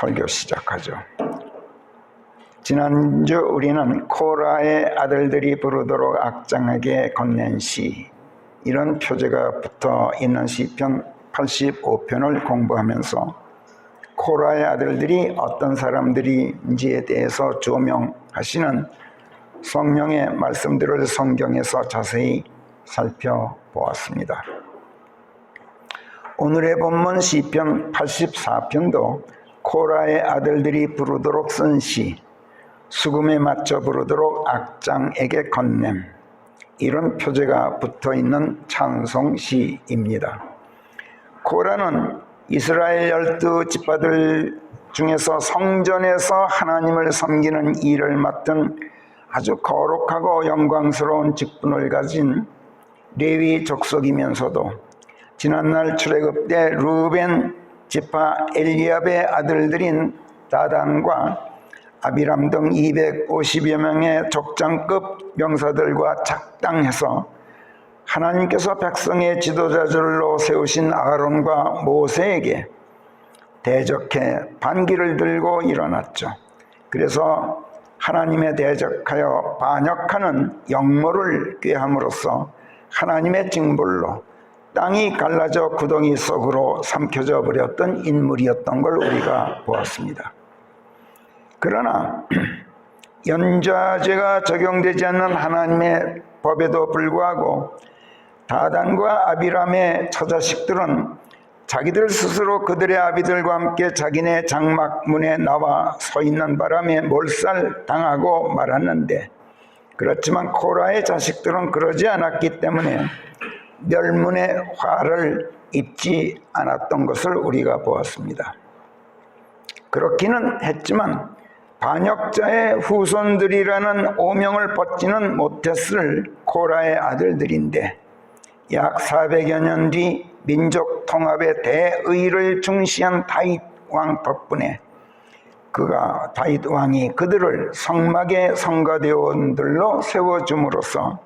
설교 시작하죠. 지난주 우리는 코라의 아들들이 부르도록 악장에게 건넨 시, 이런 표제가 붙어 있는 시편 85편을 공부하면서 코라의 아들들이 어떤 사람들인지에 대해서 조명하시는 성령의 말씀들을 성경에서 자세히 살펴보았습니다. 오늘의 본문 시편 84편도 코라의 아들들이 부르도록 쓴 시, 수금에 맞춰 부르도록 악장에게 건냄, 이런 표제가 붙어있는 찬송시입니다. 코라는 이스라엘 12지파들 중에서 성전에서 하나님을 섬기는 일을 맡은 아주 거룩하고 영광스러운 직분을 가진 레위 족속이면서도 지난날 출애굽 때 루벤 지파 엘리압의 아들들인 다단과 아비람 등 250여 명의 족장급 병사들과 작당해서 하나님께서 백성의 지도자들로 세우신 아론과 모세에게 대적해 반기를 들고 일어났죠. 그래서 하나님에 대적하여 반역하는 역모를 꾀함으로써 하나님의 징벌로 땅이 갈라져 구덩이 속으로 삼켜져 버렸던 인물이었던 걸 우리가 보았습니다. 그러나 연좌제가 적용되지 않는 하나님의 법에도 불구하고 다단과 아비람의 처자식들은 자기들 스스로 그들의 아비들과 함께 자기네 장막 문에 나와 서 있는 바람에 몰살당하고 말았는데, 그렇지만 코라의 자식들은 그러지 않았기 때문에 멸문의 화를 입지 않았던 것을 우리가 보았습니다. 그렇기는 했지만 반역자의 후손들이라는 오명을 벗지는 못했을 코라의 아들들인데, 약 400여 년 뒤 민족 통합의 대의를 중시한 다윗 왕 덕분에 다윗 왕이 그들을 성막의 성가대원들로 세워줌으로써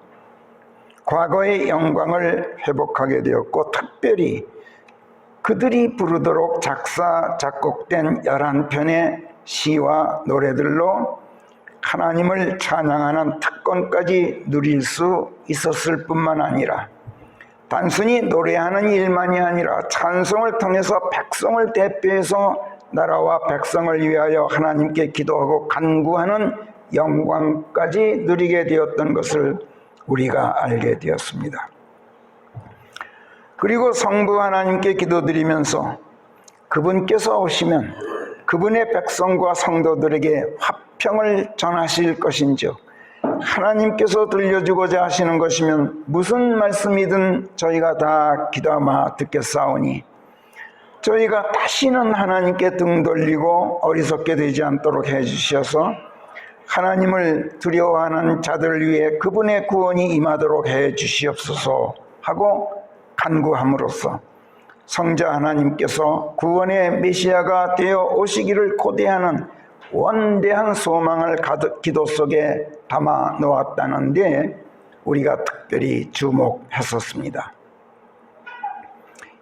과거의 영광을 회복하게 되었고, 특별히 그들이 부르도록 작사 작곡된 11편의 시와 노래들로 하나님을 찬양하는 특권까지 누릴 수 있었을 뿐만 아니라, 단순히 노래하는 일만이 아니라 찬송을 통해서 백성을 대표해서 나라와 백성을 위하여 하나님께 기도하고 간구하는 영광까지 누리게 되었던 것을 우리가 알게 되었습니다. 그리고 성부 하나님께 기도드리면서 그분께서 오시면 그분의 백성과 성도들에게 화평을 전하실 것인즉 하나님께서 들려주고자 하시는 것이면 무슨 말씀이든 저희가 다 귀담아 듣겠사오니, 저희가 다시는 하나님께 등 돌리고 어리석게 되지 않도록 해주셔서 하나님을 두려워하는 자들을 위해 그분의 구원이 임하도록 해주시옵소서 하고 간구함으로써 성자 하나님께서 구원의 메시아가 되어 오시기를 고대하는 원대한 소망을 기도 속에 담아 놓았다는 데 우리가 특별히 주목했었습니다.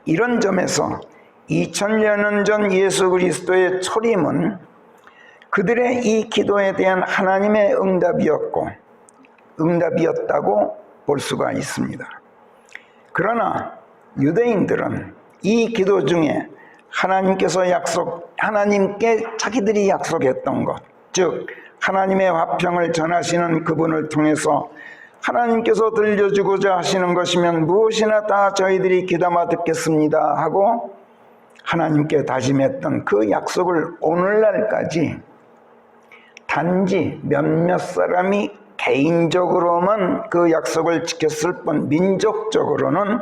이런 점에서 2000년 전 예수 그리스도의 초림은 그들의 이 기도에 대한 하나님의 응답이었다고 볼 수가 있습니다. 그러나 유대인들은 이 기도 중에 하나님께 자기들이 약속했던 것, 즉 하나님의 화평을 전하시는 그분을 통해서 하나님께서 들려주고자 하시는 것이면 무엇이나 다 저희들이 귀담아 듣겠습니다 하고 하나님께 다짐했던 그 약속을 오늘날까지 단지 몇몇 사람이 개인적으로만 그 약속을 지켰을 뿐 민족적으로는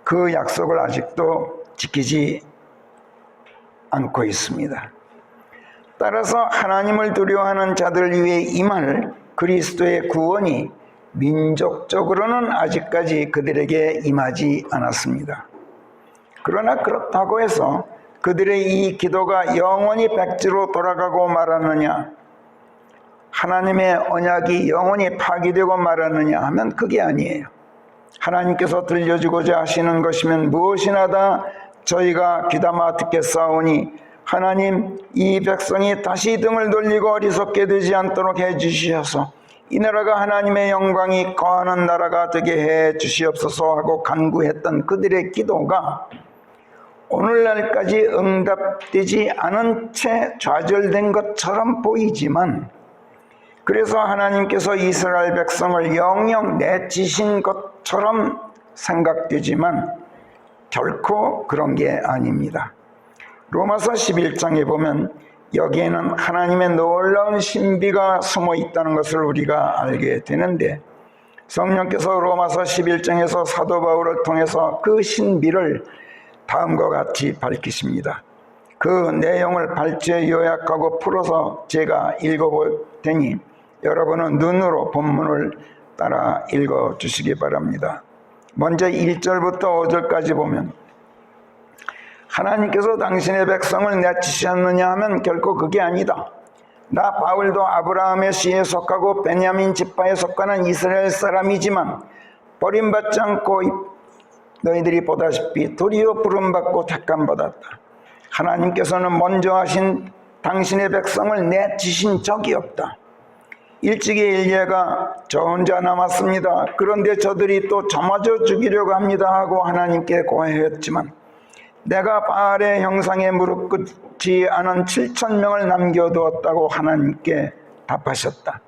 그 약속을 아직도 지키지 않고 있습니다. 따라서 하나님을 두려워하는 자들 위해 임할 그리스도의 구원이 민족적으로는 아직까지 그들에게 임하지 않았습니다. 그러나 그렇다고 해서 그들의 이 기도가 영원히 백지로 돌아가고 말았느냐, 하나님의 언약이 영원히 파기되고 말았느냐 하면 그게 아니에요. 하나님께서 들려주고자 하시는 것이면 무엇이나 다 저희가 귀담아 듣겠사오니 하나님, 이 백성이 다시 등을 돌리고 어리석게 되지 않도록 해주시어서 이 나라가 하나님의 영광이 거하는 나라가 되게 해 주시옵소서 하고 간구했던 그들의 기도가 오늘날까지 응답되지 않은 채 좌절된 것처럼 보이지만, 그래서 하나님께서 이스라엘 백성을 영영 내치신 것처럼 생각되지만 결코 그런 게 아닙니다. 로마서 11장에 보면 여기에는 하나님의 놀라운 신비가 숨어 있다는 것을 우리가 알게 되는데, 성령께서 로마서 11장에서 사도 바울을 통해서 그 신비를 다음과 같이 밝히십니다. 그 내용을 발제 요약하고 풀어서 제가 읽어볼 테니 여러분은 눈으로 본문을 따라 읽어주시기 바랍니다. 먼저 1절부터 5절까지 보면, 하나님께서 당신의 백성을 내치셨느냐 하면 결코 그게 아니다. 나 바울도 아브라함의 씨에 속하고 베냐민 지파에 속하는 이스라엘 사람이지만 버림받지 않고 너희들이 보다시피 도리어 부름받고 택함받았다. 하나님께서는 먼저 하신 당신의 백성을 내치신 적이 없다. 일찍이 엘리야가 저 혼자 남았습니다. 그런데 저들이 또 저마저 죽이려고 합니다 하고 하나님께 고해했지만 내가 바알의 형상에 무릎 꿇지 않은 7,000명을 남겨두었다고 하나님께 답하셨다.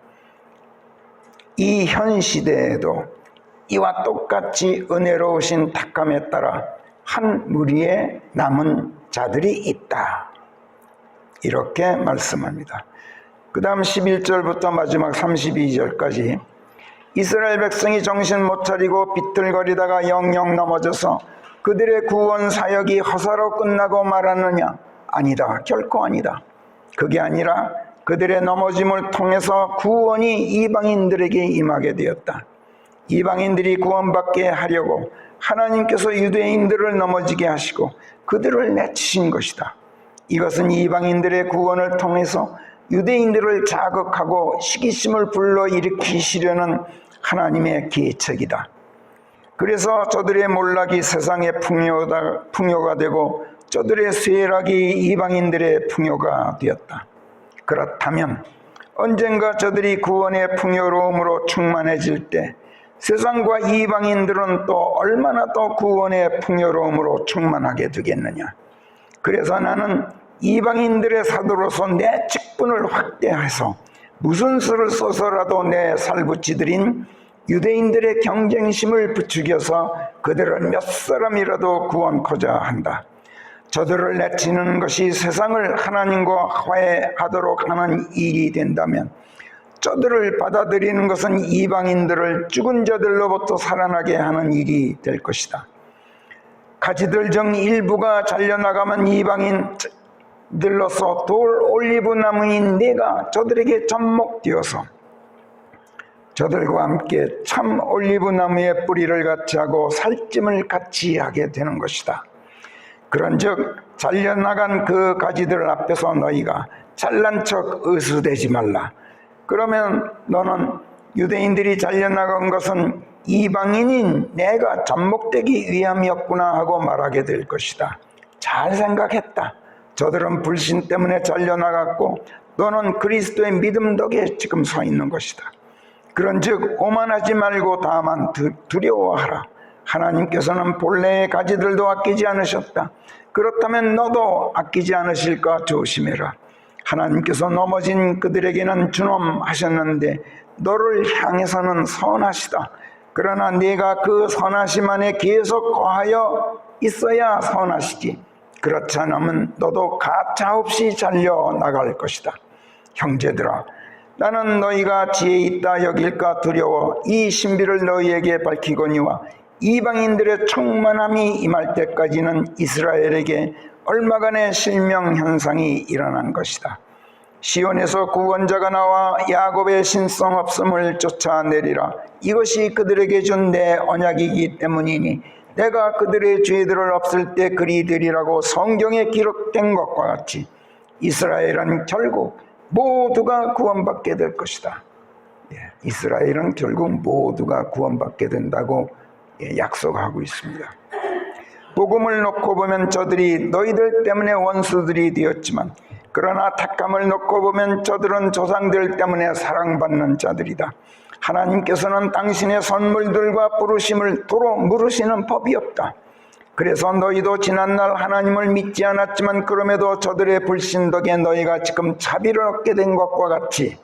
이 현 시대에도 이와 똑같이 은혜로우신 택함에 따라 한 무리의 남은 자들이 있다. 이렇게 말씀합니다. 그 다음 11절부터 마지막 32절까지 이스라엘 백성이 정신 못 차리고 비틀거리다가 영영 넘어져서 그들의 구원 사역이 허사로 끝나고 말았느냐? 아니다. 결코 아니다. 그게 아니라 그들의 넘어짐을 통해서 구원이 이방인들에게 임하게 되었다. 이방인들이 구원받게 하려고 하나님께서 유대인들을 넘어지게 하시고 그들을 내치신 것이다. 이것은 이방인들의 구원을 통해서 유대인들을 자극하고 시기심을 불러일으키시려는 하나님의 계책이다. 그래서 저들의 몰락이 세상의 풍요가 되고 저들의 쇠락이 이방인들의 풍요가 되었다. 그렇다면 언젠가 저들이 구원의 풍요로움으로 충만해질 때 세상과 이방인들은 또 얼마나 더 구원의 풍요로움으로 충만하게 되겠느냐. 그래서 나는 이방인들의 사도로서 내 직분을 확대해서 무슨 수를 써서라도 내 살붙이들인 유대인들의 경쟁심을 부추겨서 그들을 몇 사람이라도 구원코자 한다. 저들을 내치는 것이 세상을 하나님과 화해하도록 하는 일이 된다면 저들을 받아들이는 것은 이방인들을 죽은 자들로부터 살아나게 하는 일이 될 것이다. 가지들 중 일부가 잘려나가면 이방인들로서 돌 올리브 나무인 내가 저들에게 접목되어서 저들과 함께 참 올리브 나무의 뿌리를 같이 하고 살찜을 같이 하게 되는 것이다. 그런즉 잘려나간 그 가지들 앞에서 너희가 잘난 척 의수되지 말라. 그러면 너는 유대인들이 잘려나간 것은 이방인인 내가 접목되기 위함이었구나 하고 말하게 될 것이다. 잘 생각했다. 저들은 불신 때문에 잘려나갔고 너는 그리스도의 믿음 덕에 지금 서 있는 것이다. 그런즉 오만하지 말고 다만 두려워하라. 하나님께서는 본래의 가지들도 아끼지 않으셨다. 그렇다면 너도 아끼지 않으실까 조심해라. 하나님께서 넘어진 그들에게는 준엄하셨는데 너를 향해서는 선하시다. 그러나 네가 그 선하심 안에 계속 거하여 있어야 선하시지. 그렇지 않으면 너도 가차없이 잘려나갈 것이다. 형제들아, 나는 너희가 지혜 있다 여길까 두려워 이 신비를 너희에게 밝히거니와 이방인들의 충만함이 임할 때까지는 이스라엘에게 얼마간의 실명 현상이 일어난 것이다. 시온에서 구원자가 나와 야곱의 신성 없음을 쫓아내리라. 이것이 그들에게 준 내 언약이기 때문이니 내가 그들의 죄들을 없앨 때 그리 되리라고 성경에 기록된 것과 같이 이스라엘은 결국 모두가 구원받게 될 것이다. 이스라엘은 결국 모두가 구원받게 된다고 약속하고 있습니다. 복음을 놓고 보면 저들이 너희들 때문에 원수들이 되었지만 그러나 택함을 놓고 보면 저들은 조상들 때문에 사랑받는 자들이다. 하나님께서는 당신의 선물들과 부르심을 도로 물으시는 법이 없다. 그래서 너희도 지난날 하나님을 믿지 않았지만 그럼에도 저들의 불신 덕에 너희가 지금 자비를 얻게 된 것과 같이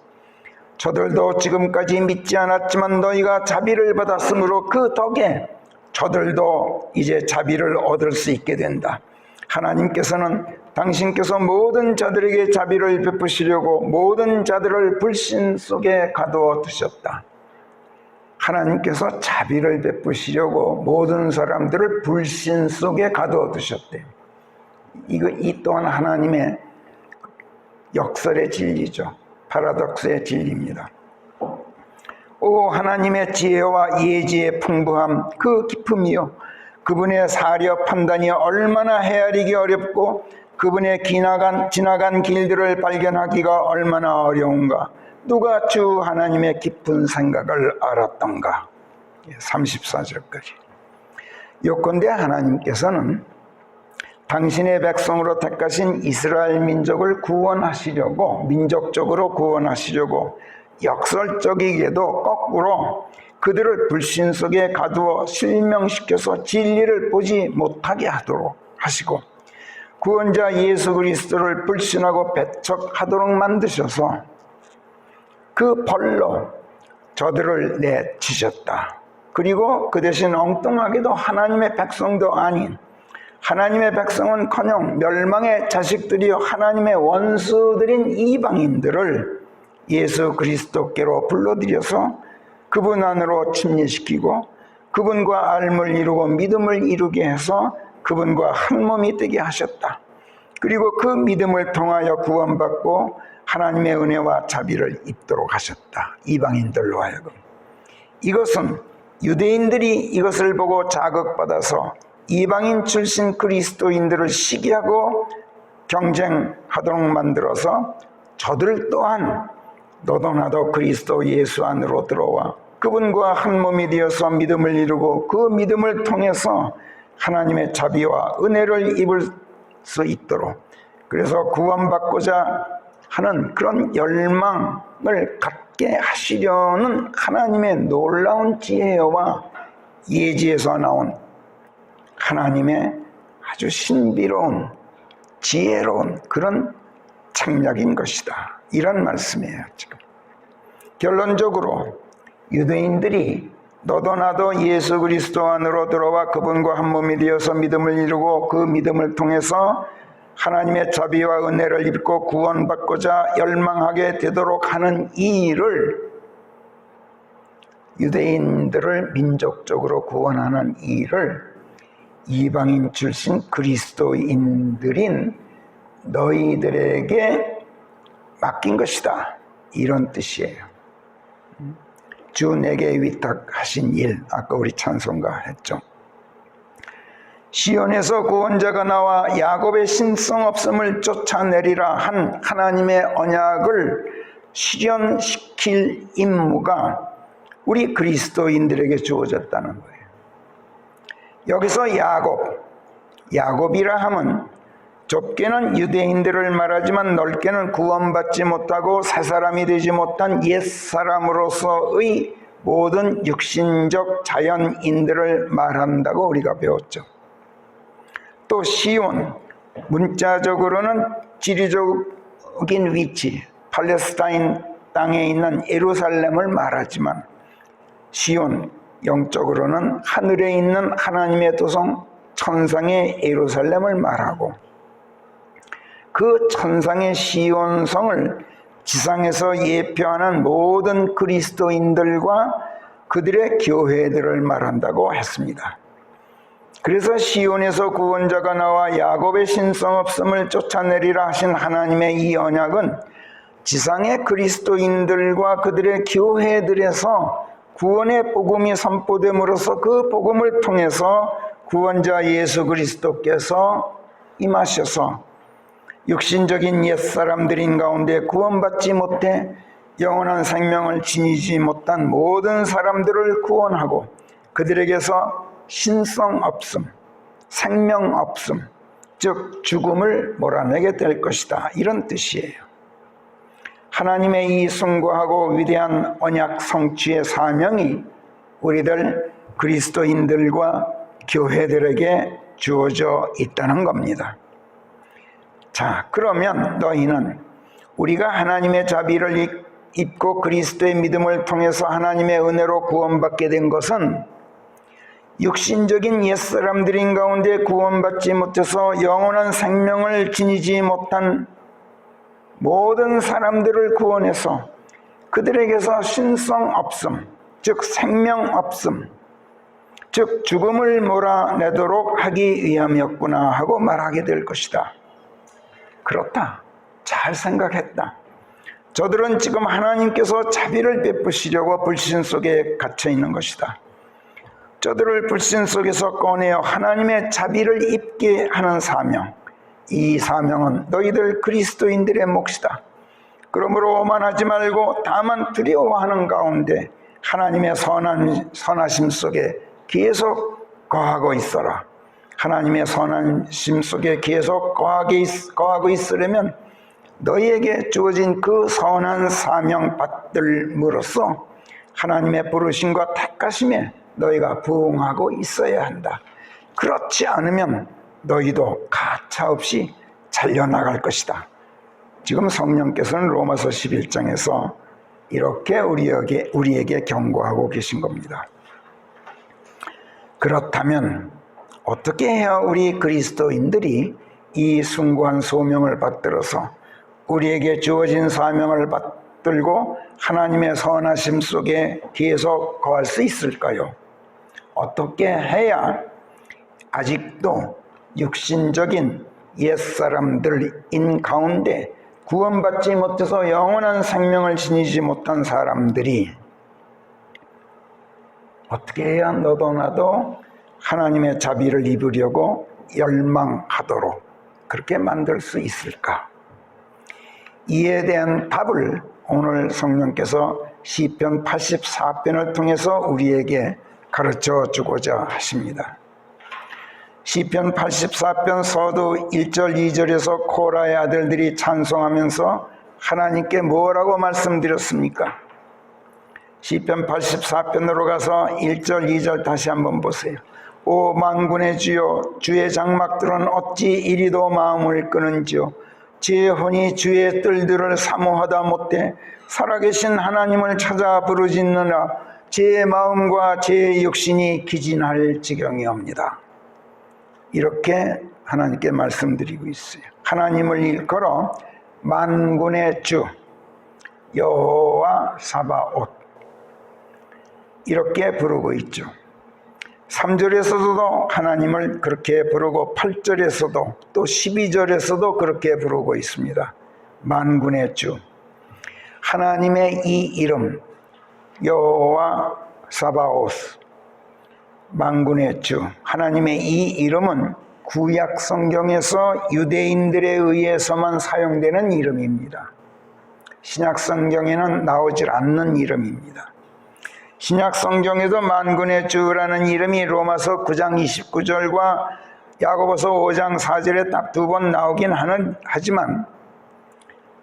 저들도 지금까지 믿지 않았지만 너희가 자비를 받았으므로 그 덕에 저들도 이제 자비를 얻을 수 있게 된다. 하나님께서는 당신께서 모든 자들에게 자비를 베푸시려고 모든 자들을 불신 속에 가두어 두셨다. 하나님께서 자비를 베푸시려고 모든 사람들을 불신 속에 가두어 두셨대. 이 또한 하나님의 역설의 진리죠. 파라독스의 진리입니다. 오 하나님의 지혜와 예지의 풍부함, 그 깊음이요, 그분의 사려 판단이 얼마나 헤아리기 어렵고 그분의 지나간 길들을 발견하기가 얼마나 어려운가. 누가 주 하나님의 깊은 생각을 알았던가. 34절까지. 요컨대 하나님께서는 당신의 백성으로 택하신 이스라엘 민족을 구원하시려고, 민족적으로 구원하시려고 역설적이게도 거꾸로 그들을 불신 속에 가두어 실명시켜서 진리를 보지 못하게 하도록 하시고 구원자 예수 그리스도를 불신하고 배척하도록 만드셔서 그 벌로 저들을 내치셨다. 그리고 그 대신 엉뚱하게도 하나님의 백성도 아닌, 하나님의 백성은커녕 멸망의 자식들이요 하나님의 원수들인 이방인들을 예수 그리스도께로 불러들여서 그분 안으로 침례시키고 그분과 알을 이루고 믿음을 이루게 해서 그분과 한 몸이 되게 하셨다. 그리고 그 믿음을 통하여 구원받고 하나님의 은혜와 자비를 입도록 하셨다. 이방인들로 하여금. 이것은 유대인들이 이것을 보고 자극받아서 이방인 출신 그리스도인들을 시기하고 경쟁하도록 만들어서 저들 또한 너도 나도 그리스도 예수 안으로 들어와 그분과 한 몸이 되어서 믿음을 이루고 그 믿음을 통해서 하나님의 자비와 은혜를 입을 수 있도록, 그래서 구원받고자 하는 그런 열망을 갖게 하시려는 하나님의 놀라운 지혜와 예지에서 나온 하나님의 아주 신비로운 지혜로운 그런 책략인 것이다. 이런 말씀이에요. 지금 결론적으로 유대인들이 너도 나도 예수 그리스도 안으로 들어와 그분과 한 몸이 되어서 믿음을 이루고 그 믿음을 통해서 하나님의 자비와 은혜를 입고 구원받고자 열망하게 되도록 하는 이 일을, 유대인들을 민족적으로 구원하는 이 일을 이방인 출신 그리스도인들인 너희들에게 맡긴 것이다. 이런 뜻이에요. 주 내게 위탁하신 일, 아까 우리 찬송가 했죠. 시온에서 구원자가 나와 야곱의 신성 없음을 쫓아내리라 한 하나님의 언약을 실현시킬 임무가 우리 그리스도인들에게 주어졌다는 거예요. 여기서 야곱이라 함은 좁게는 유대인들을 말하지만 넓게는 구원받지 못하고 새 사람이 되지 못한 옛사람으로서의 모든 육신적 자연인들을 말한다고 우리가 배웠죠. 또 시온, 문자적으로는 지리적인 위치, 팔레스타인 땅에 있는 예루살렘을 말하지만 시온, 영적으로는 하늘에 있는 하나님의 도성 천상의 예루살렘을 말하고 그 천상의 시온성을 지상에서 예표하는 모든 그리스도인들과 그들의 교회들을 말한다고 했습니다. 그래서 시온에서 구원자가 나와 야곱의 신성 없음을 쫓아내리라 하신 하나님의 이 언약은 지상의 그리스도인들과 그들의 교회들에서 구원의 복음이 선포됨으로써 그 복음을 통해서 구원자 예수 그리스도께서 임하셔서 육신적인 옛사람들인 가운데 구원받지 못해 영원한 생명을 지니지 못한 모든 사람들을 구원하고 그들에게서 신성 없음, 생명 없음, 즉 죽음을 몰아내게 될 것이다, 이런 뜻이에요. 하나님의 이 숭고하고 위대한 언약 성취의 사명이 우리들 그리스도인들과 교회들에게 주어져 있다는 겁니다. 자, 그러면 너희는 우리가 하나님의 자비를 입고 그리스도의 믿음을 통해서 하나님의 은혜로 구원받게 된 것은 육신적인 옛사람들인 가운데 구원받지 못해서 영원한 생명을 지니지 못한 모든 사람들을 구원해서 그들에게서 신성 없음, 즉 생명 없음, 즉 죽음을 몰아내도록 하기 위함이었구나 하고 말하게 될 것이다. 그렇다. 잘 생각했다. 저들은 지금 하나님께서 자비를 베푸시려고 불신 속에 갇혀 있는 것이다. 저들을 불신 속에서 꺼내어 하나님의 자비를 입게 하는 사명, 이 사명은 너희들 그리스도인들의 몫이다. 그러므로 오만하지 말고 다만 두려워하는 가운데 하나님의 선하심 속에 계속 거하고 있어라. 하나님의 선하심 속에 계속 거하고 있으려면 너희에게 주어진 그 선한 사명 받들므로써 하나님의 부르심과 택하심에 너희가 부응하고 있어야 한다. 그렇지 않으면 너희도 가차없이 잘려나갈 것이다. 지금 성령께서는 로마서 11장에서 이렇게 우리에게 경고하고 계신 겁니다. 그렇다면 어떻게 해야 우리 그리스도인들이 이 숭고한 소명을 받들어서 우리에게 주어진 사명을 받들고 하나님의 선하심 속에 계속 거할 수 있을까요? 어떻게 해야 아직도 육신적인 옛사람들인 가운데 구원받지 못해서 영원한 생명을 지니지 못한 사람들이 어떻게 해야 너도 나도 하나님의 자비를 입으려고 열망하도록 그렇게 만들 수 있을까? 이에 대한 답을 오늘 성령께서 시편 84편을 통해서 우리에게 가르쳐 주고자 하십니다. 시편 84편 서두 1절 2절에서 코라의 아들들이 찬송하면서 하나님께 뭐라고 말씀드렸습니까? 시편 84편으로 가서 1절 2절 다시 한번 보세요. 오 만군의 주여, 주의 장막들은 어찌 이리도 마음을 끄는지요. 제 혼이 주의 뜰들을 사모하다 못해 살아계신 하나님을 찾아 부르짖느라 제 마음과 제 육신이 기진할 지경이옵니다. 이렇게 하나님께 말씀드리고 있어요. 하나님을 일컬어 만군의 주 여호와 사바옷 이렇게 부르고 있죠. 3절에서도 하나님을 그렇게 부르고 8절에서도 또 12절에서도 그렇게 부르고 있습니다. 만군의 주, 하나님의 이 이름 여호와 사바옷, 만군의 주, 하나님의 이 이름은 구약 성경에서 유대인들에 의해서만 사용되는 이름입니다. 신약 성경에는 나오질 않는 이름입니다. 신약 성경에도 만군의 주라는 이름이 로마서 9장 29절과 야고보서 5장 4절에 딱 두 번 나오긴 하지만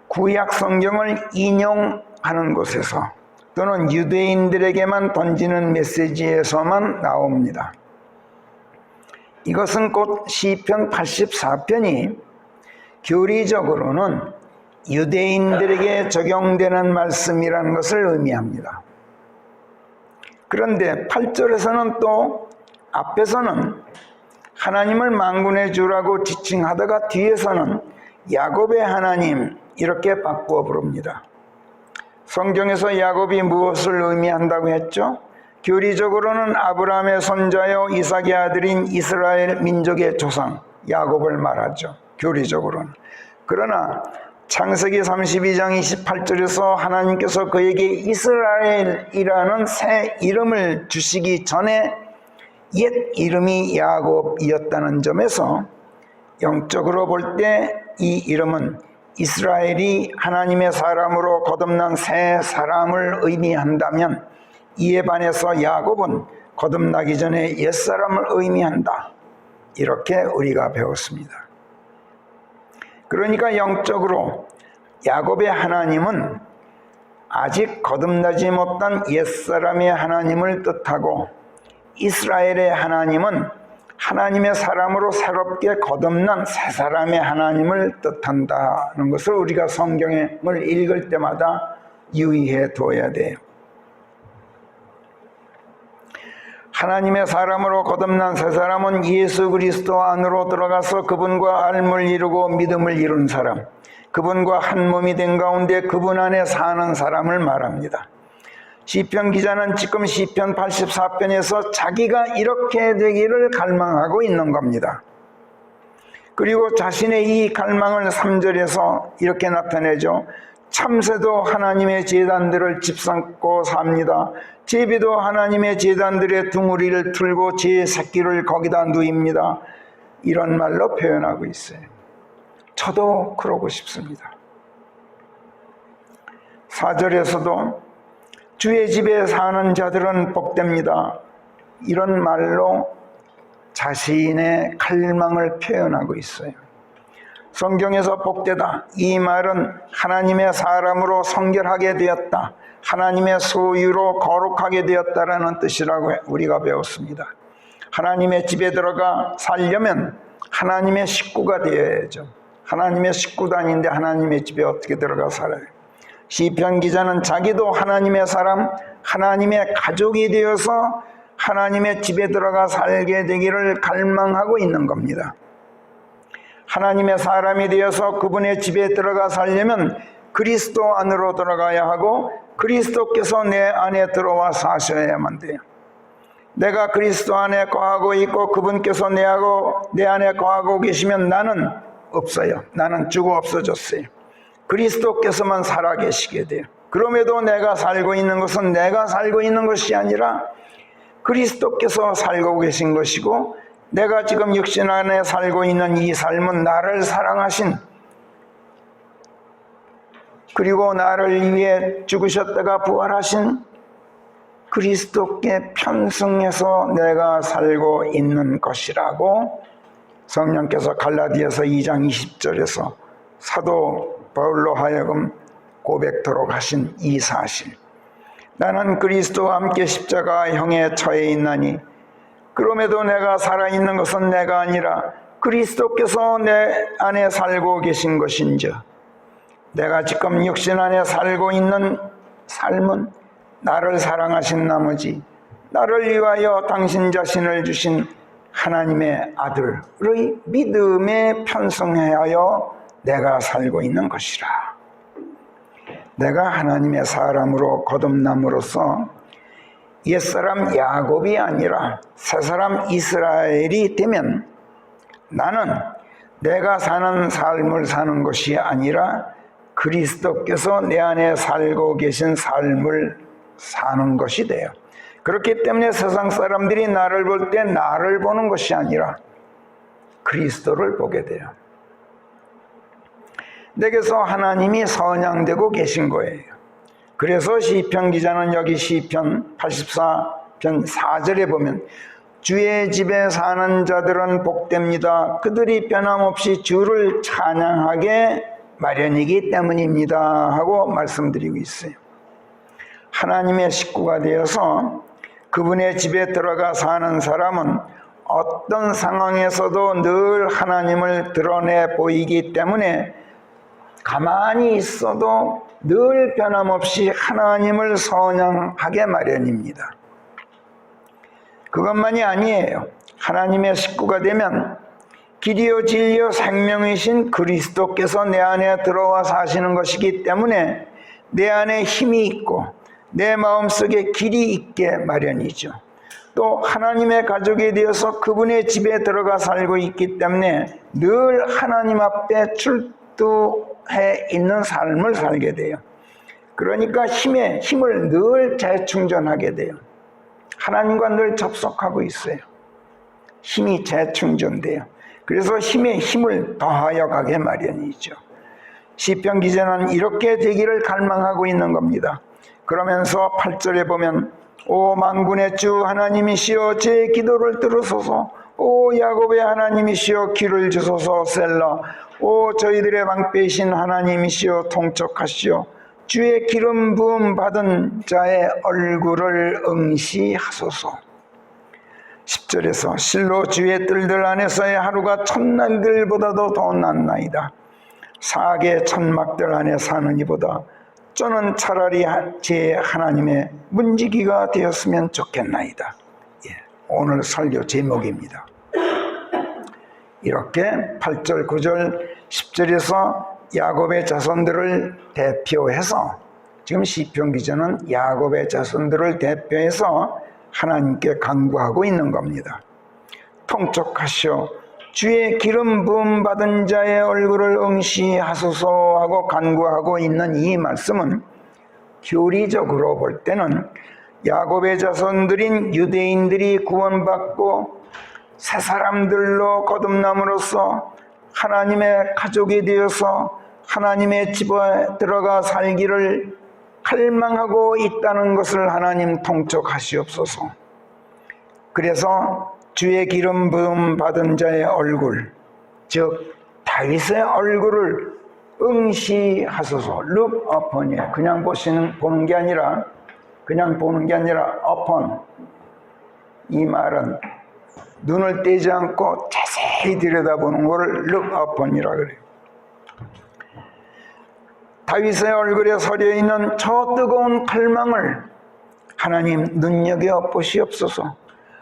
구약 성경을 인용하는 곳에서 또는 유대인들에게만 던지는 메시지에서만 나옵니다. 이것은 곧 시편 84편이 교리적으로는 유대인들에게 적용되는 말씀이라는 것을 의미합니다. 그런데 8절에서는 또 앞에서는 하나님을 만군의 주라고 지칭하다가 뒤에서는 야곱의 하나님 이렇게 바꾸어 부릅니다. 성경에서 야곱이 무엇을 의미한다고 했죠? 교리적으로는 아브라함의 손자요 이삭의 아들인 이스라엘 민족의 조상 야곱을 말하죠. 교리적으로는. 그러나 창세기 32장 28절에서 하나님께서 그에게 이스라엘이라는 새 이름을 주시기 전에 옛 이름이 야곱이었다는 점에서 영적으로 볼 때 이 이름은 이스라엘이 하나님의 사람으로 거듭난 새 사람을 의미한다면 이에 반해서 야곱은 거듭나기 전에 옛사람을 의미한다. 이렇게 우리가 배웠습니다. 그러니까 영적으로 야곱의 하나님은 아직 거듭나지 못한 옛사람의 하나님을 뜻하고, 이스라엘의 하나님은 하나님의 사람으로 새롭게 거듭난 새 사람의 하나님을 뜻한다는 것을 우리가 성경을 읽을 때마다 유의해 둬야 돼요. 하나님의 사람으로 거듭난 새 사람은 예수 그리스도 안으로 들어가서 그분과 알물 이루고 믿음을 이룬 사람, 그분과 한 몸이 된 가운데 그분 안에 사는 사람을 말합니다. 시편 기자는 지금 시편 84편에서 자기가 이렇게 되기를 갈망하고 있는 겁니다. 그리고 자신의 이 갈망을 3절에서 이렇게 나타내죠. 참새도 하나님의 제단들을 집삼고 삽니다. 제비도 하나님의 제단들의 둥우리를 틀고 제 새끼를 거기다 누입니다. 이런 말로 표현하고 있어요. 저도 그러고 싶습니다. 4절에서도 주의 집에 사는 자들은 복됩니다. 이런 말로 자신의 갈망을 표현하고 있어요. 성경에서 복되다, 이 말은 하나님의 사람으로 성결하게 되었다, 하나님의 소유로 거룩하게 되었다라는 뜻이라고 우리가 배웠습니다. 하나님의 집에 들어가 살려면 하나님의 식구가 되어야죠. 하나님의 식구도 아닌데 하나님의 집에 어떻게 들어가 살아요? 시편 기자는 자기도 하나님의 사람, 하나님의 가족이 되어서 하나님의 집에 들어가 살게 되기를 갈망하고 있는 겁니다. 하나님의 사람이 되어서 그분의 집에 들어가 살려면 그리스도 안으로 들어가야 하고, 그리스도께서 내 안에 들어와 사셔야만 돼요. 내가 그리스도 안에 거하고 있고 그분께서 내 안에 거하고 계시면 나는 없어요. 나는 죽어 없어졌어요. 그리스도께서만 살아계시게 돼요. 그럼에도 내가 살고 있는 것은 내가 살고 있는 것이 아니라 그리스도께서 살고 계신 것이고, 내가 지금 육신 안에 살고 있는 이 삶은 나를 사랑하신, 그리고 나를 위해 죽으셨다가 부활하신 그리스도께 편승해서 내가 살고 있는 것이라고 성령께서 갈라디아서 2장 20절에서 사도 바울로 하여금 고백토록 하신 이 사실, 나는 그리스도와 함께 십자가형에 처해 있나니 그럼에도 내가 살아있는 것은 내가 아니라 그리스도께서 내 안에 살고 계신 것인즉, 내가 지금 육신 안에 살고 있는 삶은 나를 사랑하신 나머지 나를 위하여 당신 자신을 주신 하나님의 아들의 믿음에 편성하여 내가 살고 있는 것이라. 내가 하나님의 사람으로 거듭남으로써 옛사람 야곱이 아니라 새사람 이스라엘이 되면, 나는 내가 사는 삶을 사는 것이 아니라 그리스도께서 내 안에 살고 계신 삶을 사는 것이 돼요. 그렇기 때문에 세상 사람들이 나를 볼 때 나를 보는 것이 아니라 그리스도를 보게 돼요. 내게서 하나님이 선양되고 계신 거예요. 그래서 시편 기자는 여기 시편 84편 4절에 보면 주의 집에 사는 자들은 복됩니다. 그들이 변함없이 주를 찬양하게 마련이기 때문입니다 하고 말씀드리고 있어요. 하나님의 식구가 되어서 그분의 집에 들어가 사는 사람은 어떤 상황에서도 늘 하나님을 드러내 보이기 때문에 가만히 있어도 늘 변함없이 하나님을 선양하게 마련입니다. 그것만이 아니에요. 하나님의 식구가 되면 길이요 진리요 생명이신 그리스도께서 내 안에 들어와 사시는 것이기 때문에 내 안에 힘이 있고 내 마음속에 길이 있게 마련이죠. 또 하나님의 가족이 되어서 그분의 집에 들어가 살고 있기 때문에 늘 하나님 앞에 출두해 있는 삶을 살게 돼요. 그러니까 힘을 늘 재충전하게 돼요. 하나님과 늘 접속하고 있어요. 힘이 재충전돼요. 그래서 힘에 힘을 더하여 가게 마련이죠. 시편 기자는 이렇게 되기를 갈망하고 있는 겁니다. 그러면서 8절에 보면 오 만군의 주 하나님이시여 제 기도를 들으소서, 오 야곱의 하나님이시여 귀를 주소서. 셀라. 오 저희들의 방패이신 하나님이시여 통촉하시오. 주의 기름 부음 받은 자의 얼굴을 응시하소서. 10절에서 실로 주의 뜰들 안에서의 하루가 첫날들보다도 더 낫나이다. 사악의 천막들 안에 사는 이보다 저는 차라리 제 하나님의 문지기가 되었으면 좋겠나이다. 오늘 설교 제목입니다. 이렇게 8절, 9절, 10절에서 야곱의 자손들을 대표해서, 지금 시편 기자는 야곱의 자손들을 대표해서 하나님께 간구하고 있는 겁니다. 통촉하시오. 주의 기름 부음 받은 자의 얼굴을 응시하소서 하고 간구하고 있는 이 말씀은 교리적으로 볼 때는 야곱의 자손들인 유대인들이 구원받고 새 사람들로 거듭남으로써 하나님의 가족이 되어서 하나님의 집에 들어가 살기를 갈망하고 있다는 것을 하나님 통촉하시옵소서. 그래서 주의 기름 부음 받은 자의 얼굴, 즉 다윗의 얼굴을 응시하소서. Look upon it. 그냥 보는 게 아니라 upon. 이 말은 눈을 떼지 않고 자세히 들여다보는 것을 look upon이라 그래요. 다윗의 얼굴에 서려 있는 저 뜨거운 갈망을 하나님 눈여겨 보시옵소서.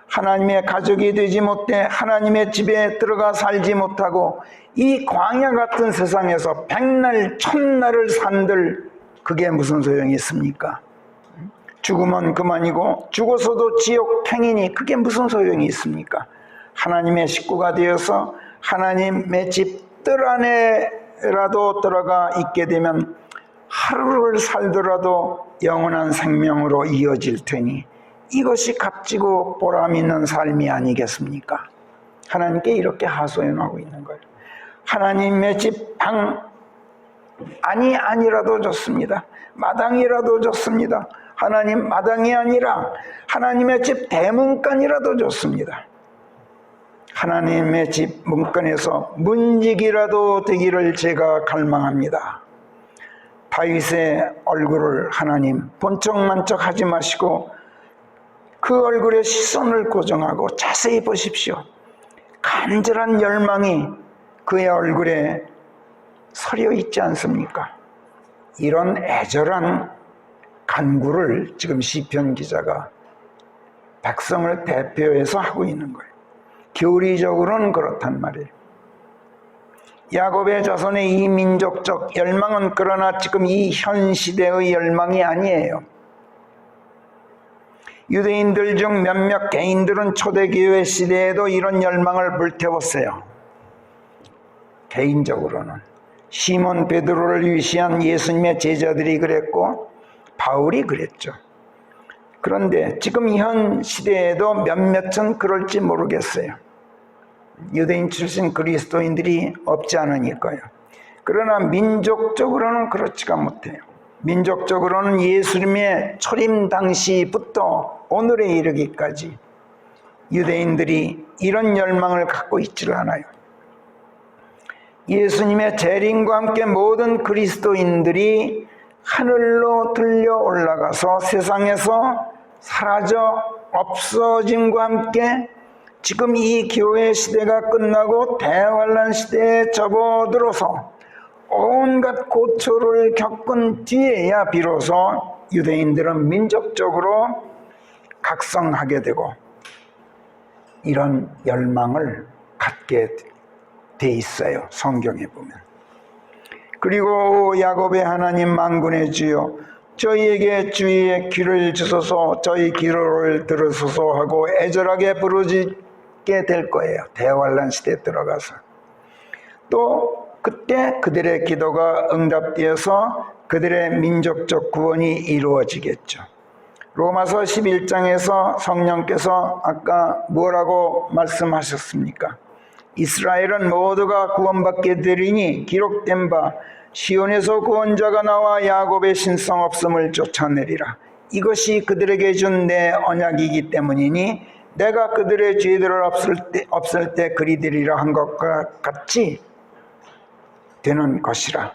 하나님의 가족이 되지 못해 하나님의 집에 들어가 살지 못하고 이 광야 같은 세상에서 백날 천날을 산들 그게 무슨 소용이 있습니까? 죽으면 그만이고 죽어서도 지옥행이니 그게 무슨 소용이 있습니까? 하나님의 식구가 되어서 하나님의 집 뜰 안에라도 들어가 있게 되면 하루를 살더라도 영원한 생명으로 이어질 테니 이것이 값지고 보람 있는 삶이 아니겠습니까? 하나님께 이렇게 하소연하고 있는 거예요. 하나님의 집 방 아니라도 좋습니다. 마당이라도 좋습니다. 하나님 마당이 아니라 하나님의 집 대문간이라도 좋습니다. 하나님의 집 문간에서 문지기라도 되기를 제가 갈망합니다. 다윗의 얼굴을 하나님 본척만척 하지 마시고 그 얼굴에 시선을 고정하고 자세히 보십시오. 간절한 열망이 그의 얼굴에 서려 있지 않습니까? 이런 애절한 간구를 지금 시편 기자가 백성을 대표해서 하고 있는 거예요. 교리적으로는 그렇단 말이에요. 야곱의 자손의 이 민족적 열망은 그러나 지금 이 현 시대의 열망이 아니에요. 유대인들 중 몇몇 개인들은 초대교회 시대에도 이런 열망을 불태웠어요. 개인적으로는 시몬 베드로를 위시한 예수님의 제자들이 그랬고 바울이 그랬죠. 그런데 지금 현 시대에도 몇몇은 그럴지 모르겠어요. 유대인 출신 그리스도인들이 없지 않으니까요. 그러나 민족적으로는 그렇지가 못해요. 민족적으로는 예수님의 초림 당시부터 오늘에 이르기까지 유대인들이 이런 열망을 갖고 있지를 않아요. 예수님의 재림과 함께 모든 그리스도인들이 하늘로 들려 올라가서 세상에서 사라져 없어짐과 함께 지금 이 교회 시대가 끝나고 대환란 시대에 접어들어서 온갖 고초를 겪은 뒤에야 비로소 유대인들은 민족적으로 각성하게 되고 이런 열망을 갖게 돼 있어요. 성경에 보면. 그리고 야곱의 하나님 만군의 주여 저희에게 주의 귀를 주소서 저희 기도를 들으소서 하고 애절하게 부르짖게 될 거예요. 대환란 시대에 들어가서. 또 그때 그들의 기도가 응답되어서 그들의 민족적 구원이 이루어지겠죠. 로마서 11장에서 성령께서 아까 뭐라고 말씀하셨습니까? 이스라엘은 모두가 구원받게 되리니 기록된 바 시온에서 구원자가 나와 야곱의 신성 없음을 쫓아내리라. 이것이 그들에게 준 내 언약이기 때문이니 내가 그들의 죄들을 없앨 때 그리 되리라 한 것과 같이 되는 것이라.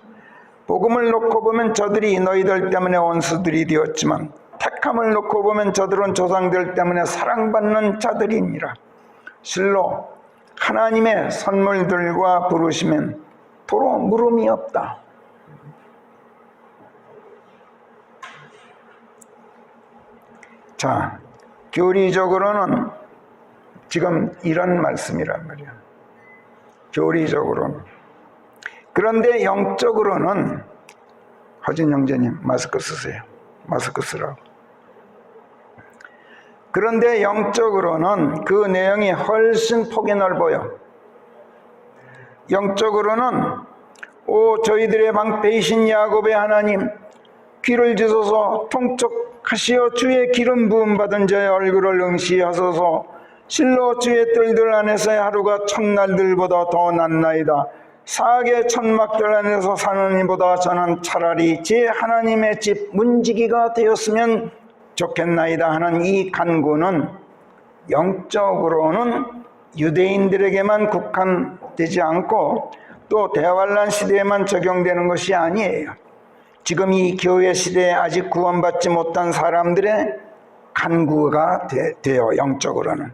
복음을 놓고 보면 저들이 너희들 때문에 원수들이 되었지만 택함을 놓고 보면 저들은 조상들 때문에 사랑받는 자들이니라. 실로 하나님의 선물들과 부르시면 도로 물음이 없다. 자, 교리적으로는 지금 이런 말씀이란 말이야. 교리적으로는. 그런데 영적으로는, 허진 형제님 마스크 쓰세요. 마스크 쓰라고. 그런데 영적으로는 그 내용이 훨씬 폭이 넓어요. 영적으로는 저희들의 방패이신 야곱의 하나님, 귀를 지소서 통촉하시어 주의 기름 부음 받은 자의 얼굴을 응시하소서. 실로 주의 뜰들 안에서의 하루가 첫날들보다 더 낫나이다. 사악의 천막들 안에서 사는 이보다 저는 차라리 제 하나님의 집 문지기가 되었으면 좋겠나이다 하는 이 간구는 영적으로는 유대인들에게만 국한되지 않고 또 대환란 시대에만 적용되는 것이 아니에요. 지금 이 교회 시대에 아직 구원받지 못한 사람들의 간구가 돼요. 영적으로는.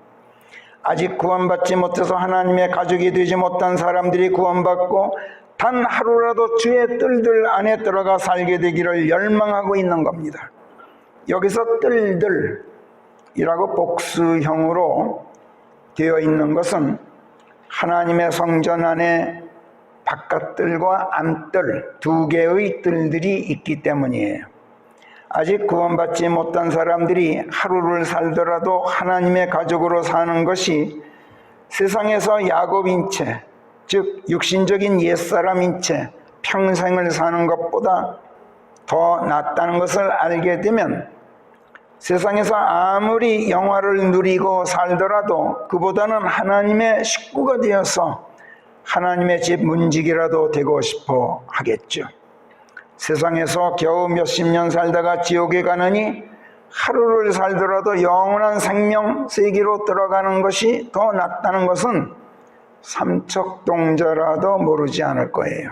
아직 구원받지 못해서 하나님의 가족이 되지 못한 사람들이 구원받고 단 하루라도 주의 뜰들 안에 들어가 살게 되기를 열망하고 있는 겁니다. 여기서 뜰들이라고 복수형으로 되어 있는 것은 하나님의 성전 안에 바깥뜰과 안뜰 두 개의 뜰들이 있기 때문이에요. 아직 구원받지 못한 사람들이 하루를 살더라도 하나님의 가족으로 사는 것이 세상에서 야곱인 채, 즉 육신적인 옛사람인 채 평생을 사는 것보다 더 낫다는 것을 알게 되면 세상에서 아무리 영화를 누리고 살더라도 그보다는 하나님의 식구가 되어서 하나님의 집 문지기라도 되고 싶어 하겠죠. 세상에서 겨우 몇십 년 살다가 지옥에 가느니 하루를 살더라도 영원한 생명 세계로 들어가는 것이 더 낫다는 것은 삼척동자라도 모르지 않을 거예요.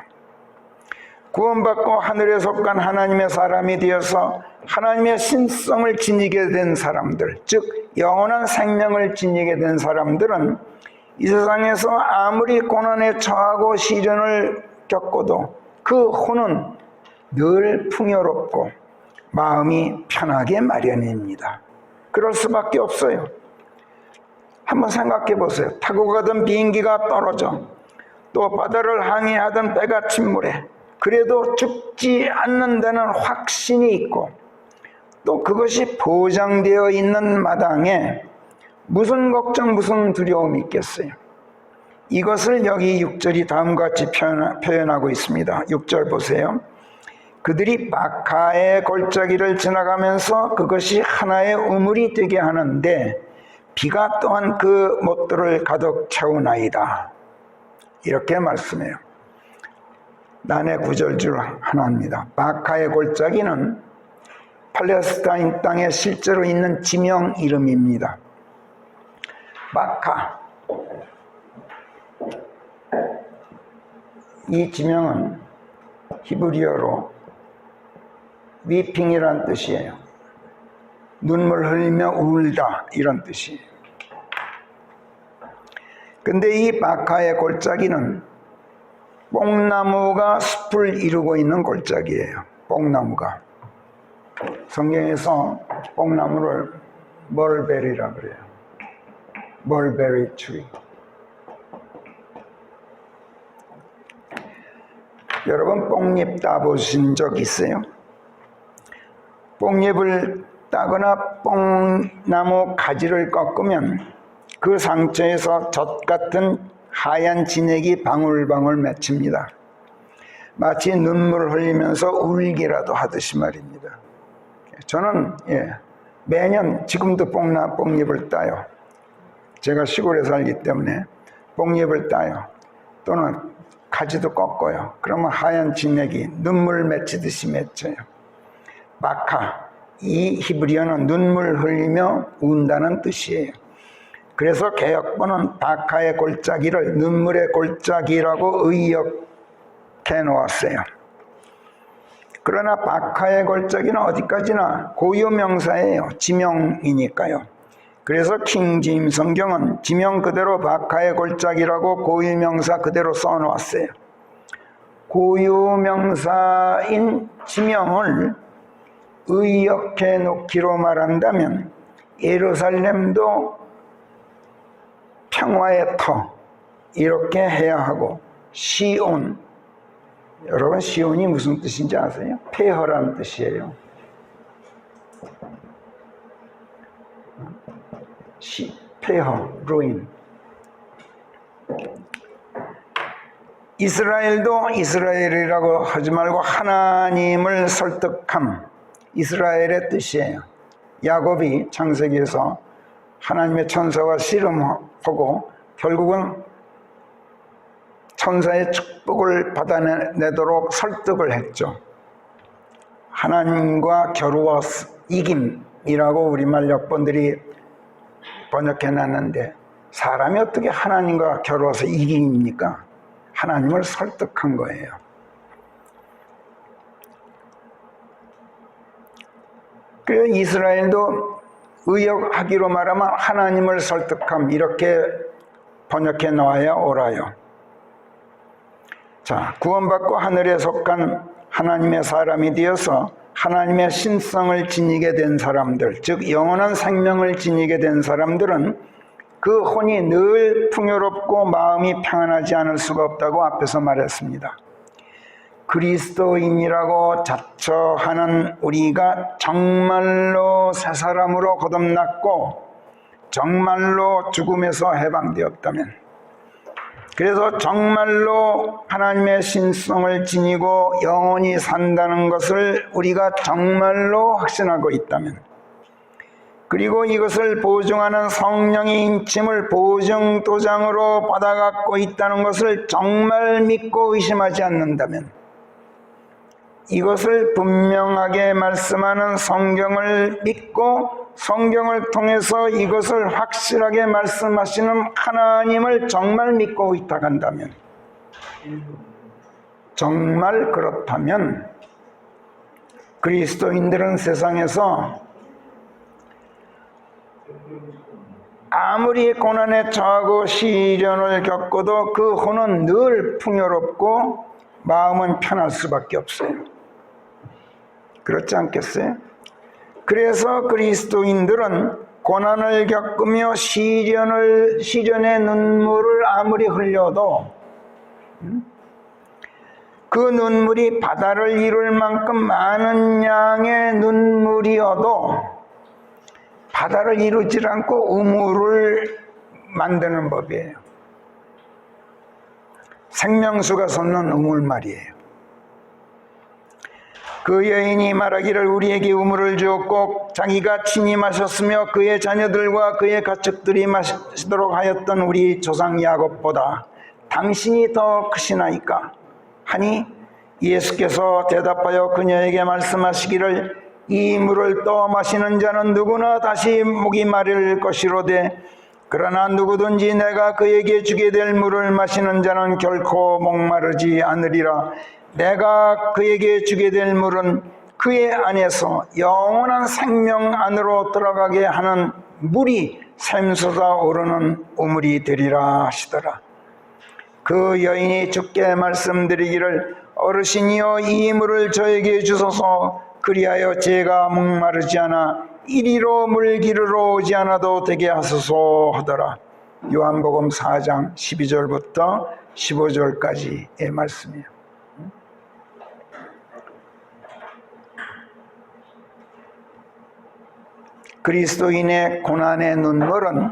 구원받고 하늘에 속한 하나님의 사람이 되어서 하나님의 신성을 지니게 된 사람들, 즉 영원한 생명을 지니게 된 사람들은 이 세상에서 아무리 고난에 처하고 시련을 겪어도 그 혼은 늘 풍요롭고 마음이 편하게 마련입니다. 그럴 수밖에 없어요. 한번 생각해 보세요. 타고 가던 비행기가 떨어져 또 바다를 항해하던 배가 침몰해 그래도 죽지 않는다는 확신이 있고 또 그것이 보장되어 있는 마당에 무슨 걱정 무슨 두려움이 있겠어요. 이것을 여기 6절이 다음과 같이 표현하고 있습니다. 6절 보세요. 그들이 마카의 골짜기를 지나가면서 그것이 하나의 우물이 되게 하는데 비가 또한 그 못들을 가득 채우나이다. 이렇게 말씀해요. 난해 구절 중 하나입니다. 마카의 골짜기는 팔레스타인 땅에 실제로 있는 지명 이름입니다. 마카. 이 지명은 히브리어로 위핑이란 뜻이에요. 눈물 흘리며 울다 이런 뜻이에요. 근데 이 마카의 골짜기는 뽕나무가 숲을 이루고 있는 골짜기예요. 뽕나무가. 성경에서 뽕나무를 멀베리라 그래요. 멀베리 트리. 여러분 뽕잎 따보신 적 있어요? 뽕잎을 따거나 뽕나무 가지를 꺾으면 그 상처에서 젖 같은 하얀 진액이 방울방울 맺힙니다. 마치 눈물을 흘리면서 울기라도 하듯이 말입니다. 저는 매년 지금도 뽕잎을 따요. 제가 시골에 살기 때문에 뽕잎을 따요. 또는 가지도 꺾어요. 그러면 하얀 진액이 눈물 맺히듯이 맺혀요. 마카, 이 히브리어는 눈물 흘리며 운다는 뜻이에요. 그래서 개역본은 박하의 골짜기를 눈물의 골짜기라고 의역해 놓았어요. 그러나 박하의 골짜기는 어디까지나 고유명사예요. 지명이니까요. 그래서 킹짐 성경은 지명 그대로 박하의 골짜기라고 고유명사 그대로 써놓았어요. 고유명사인 지명을 의역해 놓기로 말한다면 예루살렘도 평화의 터 이렇게 해야 하고, 시온, 여러분 시온이 무슨 뜻인지 아세요? 폐허란 뜻이에요. 폐허, ruin. 이스라엘도 이스라엘이라고 하지 말고 하나님을 설득함, 이스라엘의 뜻이에요. 야곱이 창세기에서 하나님의 천사와 씨름하고 결국은 천사의 축복을 받아내도록 설득을 했죠. 하나님과 겨루어 이김이라고 우리말 역본들이 번역해놨는데, 사람이 어떻게 하나님과 겨루어서 이깁니까? 하나님을 설득한 거예요. 그래서 이스라엘도 의역하기로 말하면 하나님을 설득함, 이렇게 번역해 놓아야 옳아요. 자, 구원받고 하늘에 속한 하나님의 사람이 되어서 하나님의 신성을 지니게 된 사람들, 즉 영원한 생명을 지니게 된 사람들은 그 혼이 늘 풍요롭고 마음이 평안하지 않을 수가 없다고 앞에서 말했습니다. 그리스도인이라고 자처하는 우리가 정말로 새 사람으로 거듭났고 정말로 죽음에서 해방되었다면, 그래서 정말로 하나님의 신성을 지니고 영원히 산다는 것을 우리가 정말로 확신하고 있다면, 그리고 이것을 보증하는 성령의 인침을 보증도장으로 받아갖고 있다는 것을 정말 믿고 의심하지 않는다면, 이것을 분명하게 말씀하는 성경을 믿고 성경을 통해서 이것을 확실하게 말씀하시는 하나님을 정말 믿고 의탁한다면, 정말 그렇다면 그리스도인들은 세상에서 아무리 고난에 처하고 시련을 겪어도 그 혼은 늘 풍요롭고 마음은 편할 수밖에 없어요. 그렇지 않겠어요? 그래서 그리스도인들은 고난을 겪으며 시련의 눈물을 아무리 흘려도 그 눈물이 바다를 이룰 만큼 많은 양의 눈물이어도 바다를 이루지 않고 우물을 만드는 법이에요. 생명수가 솟는 우물 말이에요. 그 여인이 말하기를 우리에게 우물을 주었고 자기가 친히 마셨으며 그의 자녀들과 그의 가축들이 마시도록 하였던 우리 조상 야곱보다 당신이 더 크시나이까 하니, 예수께서 대답하여 그녀에게 말씀하시기를 이 물을 떠 마시는 자는 누구나 다시 목이 마를 것이로되, 그러나 누구든지 내가 그에게 주게 될 물을 마시는 자는 결코 목마르지 않으리라. 내가 그에게 주게 될 물은 그의 안에서 영원한 생명 안으로 들어가게 하는 물이 샘솟아 오르는 우물이 되리라 하시더라. 그 여인이 주께 말씀드리기를 어르신이여 이 물을 저에게 주소서, 그리하여 제가 목마르지 않아 이리로 물 기르러 오지 않아도 되게 하소서 하더라. 요한복음 4장 12절부터 15절까지의 말씀이에요. 그리스도인의 고난의 눈물은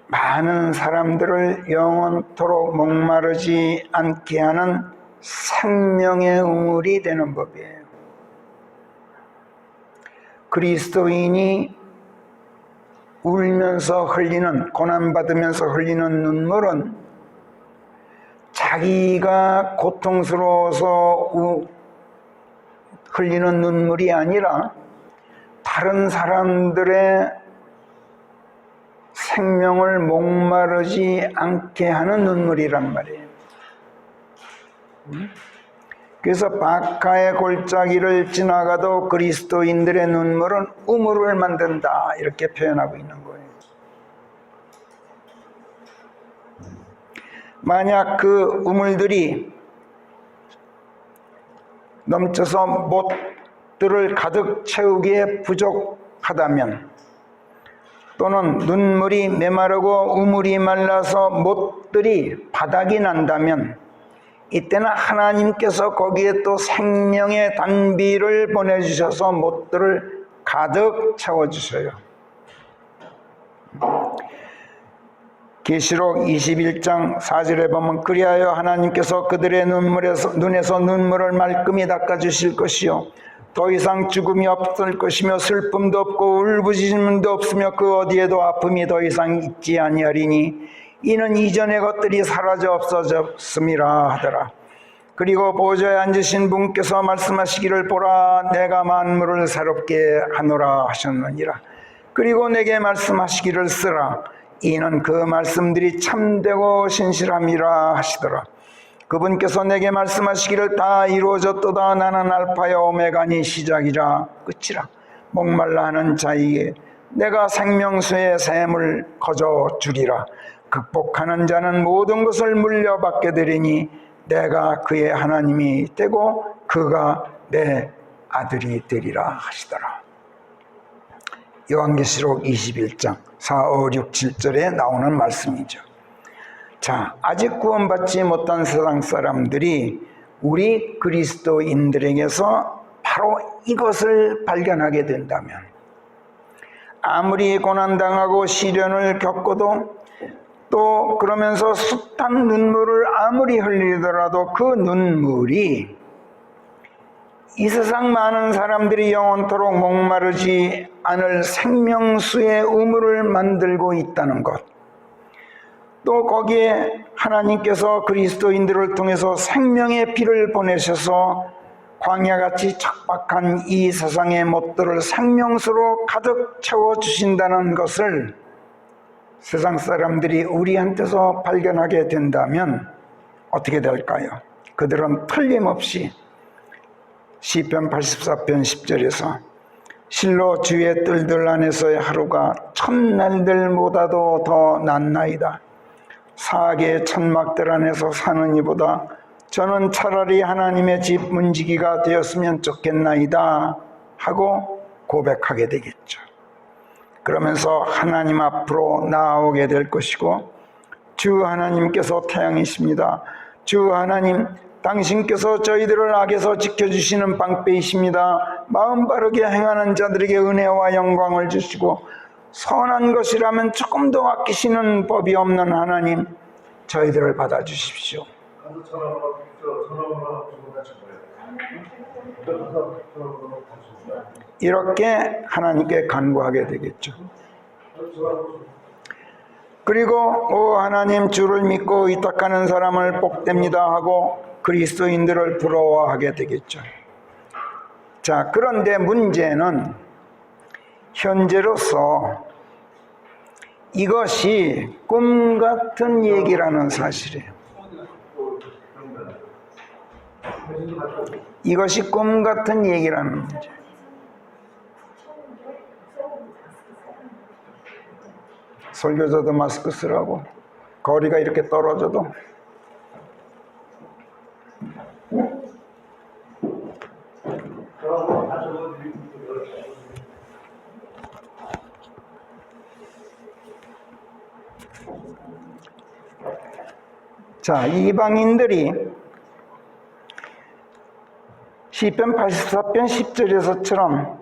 많은 사람들을 영원토록 목마르지 않게 하는 생명의 우물이 되는 법이에요. 그리스도인이 울면서 흘리는, 고난받으면서 흘리는 눈물은 자기가 고통스러워서 흘리는 눈물이 아니라 다른 사람들의 생명을 목마르지 않게 하는 눈물이란 말이에요. 그래서 박하의 골짜기를 지나가도 그리스도인들의 눈물은 우물을 만든다, 이렇게 표현하고 있는 거예요. 만약 그 우물들이 넘쳐서 못들을 가득 채우기에 부족하다면, 또는 눈물이 메마르고 우물이 말라서 못들이 바닥이 난다면, 이때는 하나님께서 거기에 또 생명의 단비를 보내주셔서 못들을 가득 채워주셔요. 계시록 21장 4절에 보면, 그리하여 하나님께서 그들의 눈에서 눈물을 말끔히 닦아주실 것이요, 더 이상 죽음이 없을 것이며 슬픔도 없고 울부짖음도 없으며 그 어디에도 아픔이 더 이상 있지 아니하리니 이는 이전의 것들이 사라져 없어졌음이라 하더라. 그리고 보좌에 앉으신 분께서 말씀하시기를, 보라, 내가 만물을 새롭게 하노라 하셨느니라. 그리고 내게 말씀하시기를, 쓰라, 이는 그 말씀들이 참되고 신실함이라 하시더라. 그분께서 내게 말씀하시기를, 다 이루어졌도다. 나는 알파여 오메가니 시작이라 끝이라. 목말라 하는 자에게 내가 생명수의 샘을 거저 주리라. 극복하는 자는 모든 것을 물려받게 되리니 내가 그의 하나님이 되고 그가 내 아들이 되리라 하시더라. 요한계시록 21장 4, 5, 6, 7절에 나오는 말씀이죠. 자, 아직 구원받지 못한 세상 사람들이 우리 그리스도인들에게서 바로 이것을 발견하게 된다면, 아무리 고난당하고 시련을 겪어도, 또 그러면서 숱한 눈물을 아무리 흘리더라도 그 눈물이 이 세상 많은 사람들이 영원토록 목마르지 않을 생명수의 우물을 만들고 있다는 것, 또 거기에 하나님께서 그리스도인들을 통해서 생명의 피를 보내셔서 광야같이 척박한 이 세상의 못들을 생명수로 가득 채워주신다는 것을 세상 사람들이 우리한테서 발견하게 된다면 어떻게 될까요? 그들은 틀림없이 시편 84편 10절에서 실로 주의 뜰들 안에서의 하루가 첫날들보다도 더 낫나이다. 사악의 천막들 안에서 사는 이보다 저는 차라리 하나님의 집 문지기가 되었으면 좋겠나이다 하고 고백하게 되겠죠. 그러면서 하나님 앞으로 나아오게 될 것이고, 주 하나님께서 태양이십니다. 주 하나님, 당신께서 저희들을 악에서 지켜주시는 방패이십니다. 마음 바르게 행하는 자들에게 은혜와 영광을 주시고 선한 것이라면 조금 더 아끼시는 법이 없는 하나님, 저희들을 받아주십시오. 이렇게 하나님께 간구하게 되겠죠. 그리고 오 하나님, 주를 믿고 의탁하는 사람을 복됩니다 하고 그리스도인들을 부러워하게 되겠죠. 자, 그런데 문제는 현재로서 이것이 꿈 같은 얘기라는 사실이에요. 이것이 꿈 같은 얘기라는 문제. 설교자도 마스크 쓰라고, 거리가 이렇게 떨어져도. 자, 이방인들이 시편 84편 10절에서처럼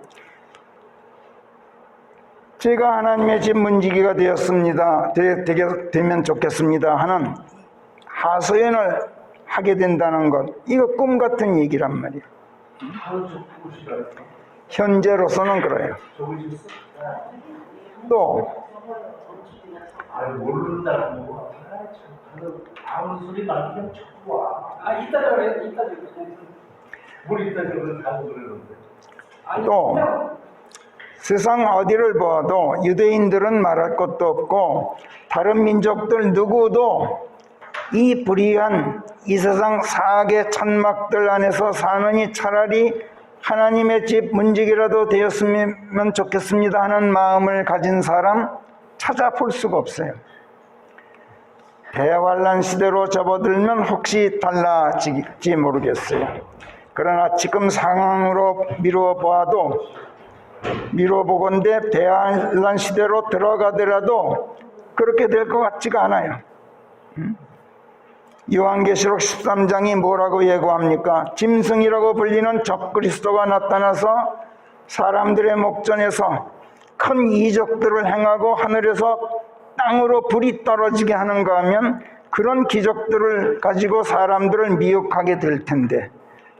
제가 하나님의 집 문지기가 되었습니다, 되면 좋겠습니다 하는 하소연을 하게 된다는 것, 이거 꿈 같은 얘기란 말이에요. 현재로서는 그래요. 또 모른다고 아무 소리 나면 자꾸 와. 이따 저래, 이따 저래. 뭘 이따 저래 하고 그러는데. 또 세상 어디를 보아도 유대인들은 말할 것도 없고 다른 민족들 누구도 이 불의한 이 세상 사악의 천막들 안에서 사느니 차라리 하나님의 집 문지기라도 되었으면 좋겠습니다 하는 마음을 가진 사람 찾아볼 수가 없어요. 대환란 시대로 접어들면 혹시 달라질지 모르겠어요. 그러나 지금 상황으로 미뤄보건대 대환란 시대로 들어가더라도 그렇게 될 것 같지가 않아요. 요한계시록 13장이 뭐라고 예고합니까? 짐승이라고 불리는 적그리스도가 나타나서 사람들의 목전에서 큰 이적들을 행하고 하늘에서 땅으로 불이 떨어지게 하는가 하면 그런 기적들을 가지고 사람들을 미혹하게 될 텐데,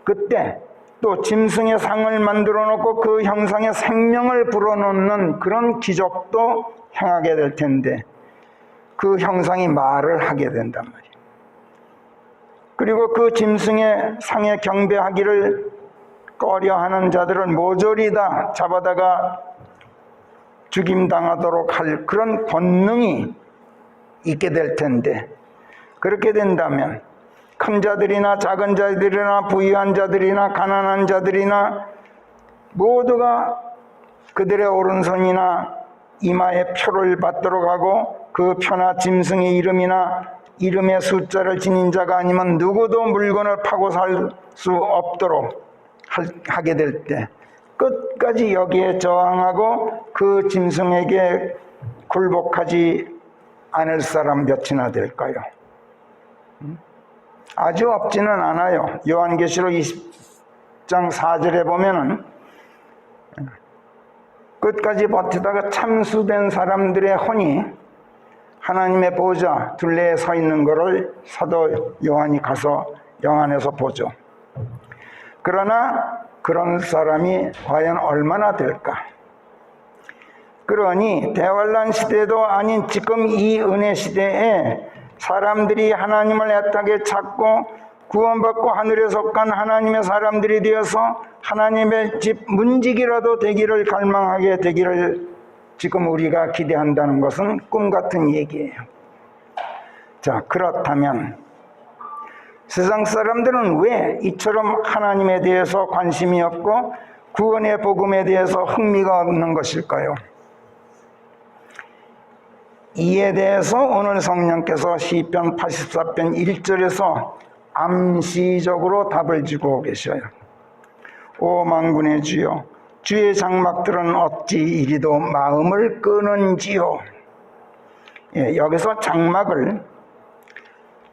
그때 또 짐승의 상을 만들어 놓고 그 형상에 생명을 불어넣는 그런 기적도 행하게 될 텐데, 그 형상이 말을 하게 된단 말이에요. 그리고 그 짐승의 상에 경배하기를 꺼려하는 자들을 모조리 다 잡아다가 죽임당하도록 할 그런 권능이 있게 될 텐데, 그렇게 된다면 큰 자들이나 작은 자들이나 부유한 자들이나 가난한 자들이나 모두가 그들의 오른손이나 이마에 표를 받도록 하고 그 표나 짐승의 이름이나 이름의 숫자를 지닌 자가 아니면 누구도 물건을 파고 살 수 없도록 하게 될 때 끝까지 여기에 저항하고 그 짐승에게 굴복하지 않을 사람 몇이나 될까요? 아주 없지는 않아요. 요한계시록 20장 4절에 보면은 끝까지 버티다가 참수된 사람들의 혼이 하나님의 보좌 둘레에 서 있는 것을 사도 요한이 가서 영안에서 보죠. 그러나 그런 사람이 과연 얼마나 될까? 그러니 대환란 시대도 아닌 지금 이 은혜 시대에 사람들이 하나님을 애타게 찾고 구원받고 하늘에 속한 하나님의 사람들이 되어서 하나님의 집 문지기라도 되기를 갈망하게 되기를 지금 우리가 기대한다는 것은 꿈 같은 얘기예요. 자, 그렇다면 세상 사람들은 왜 이처럼 하나님에 대해서 관심이 없고 구원의 복음에 대해서 흥미가 없는 것일까요? 이에 대해서 오늘 성령께서 시편 84편 1절에서 암시적으로 답을 주고 계셔요. 오 만군의 주여, 주의 장막들은 어찌 이리도 마음을 끄는지요. 여기서 장막을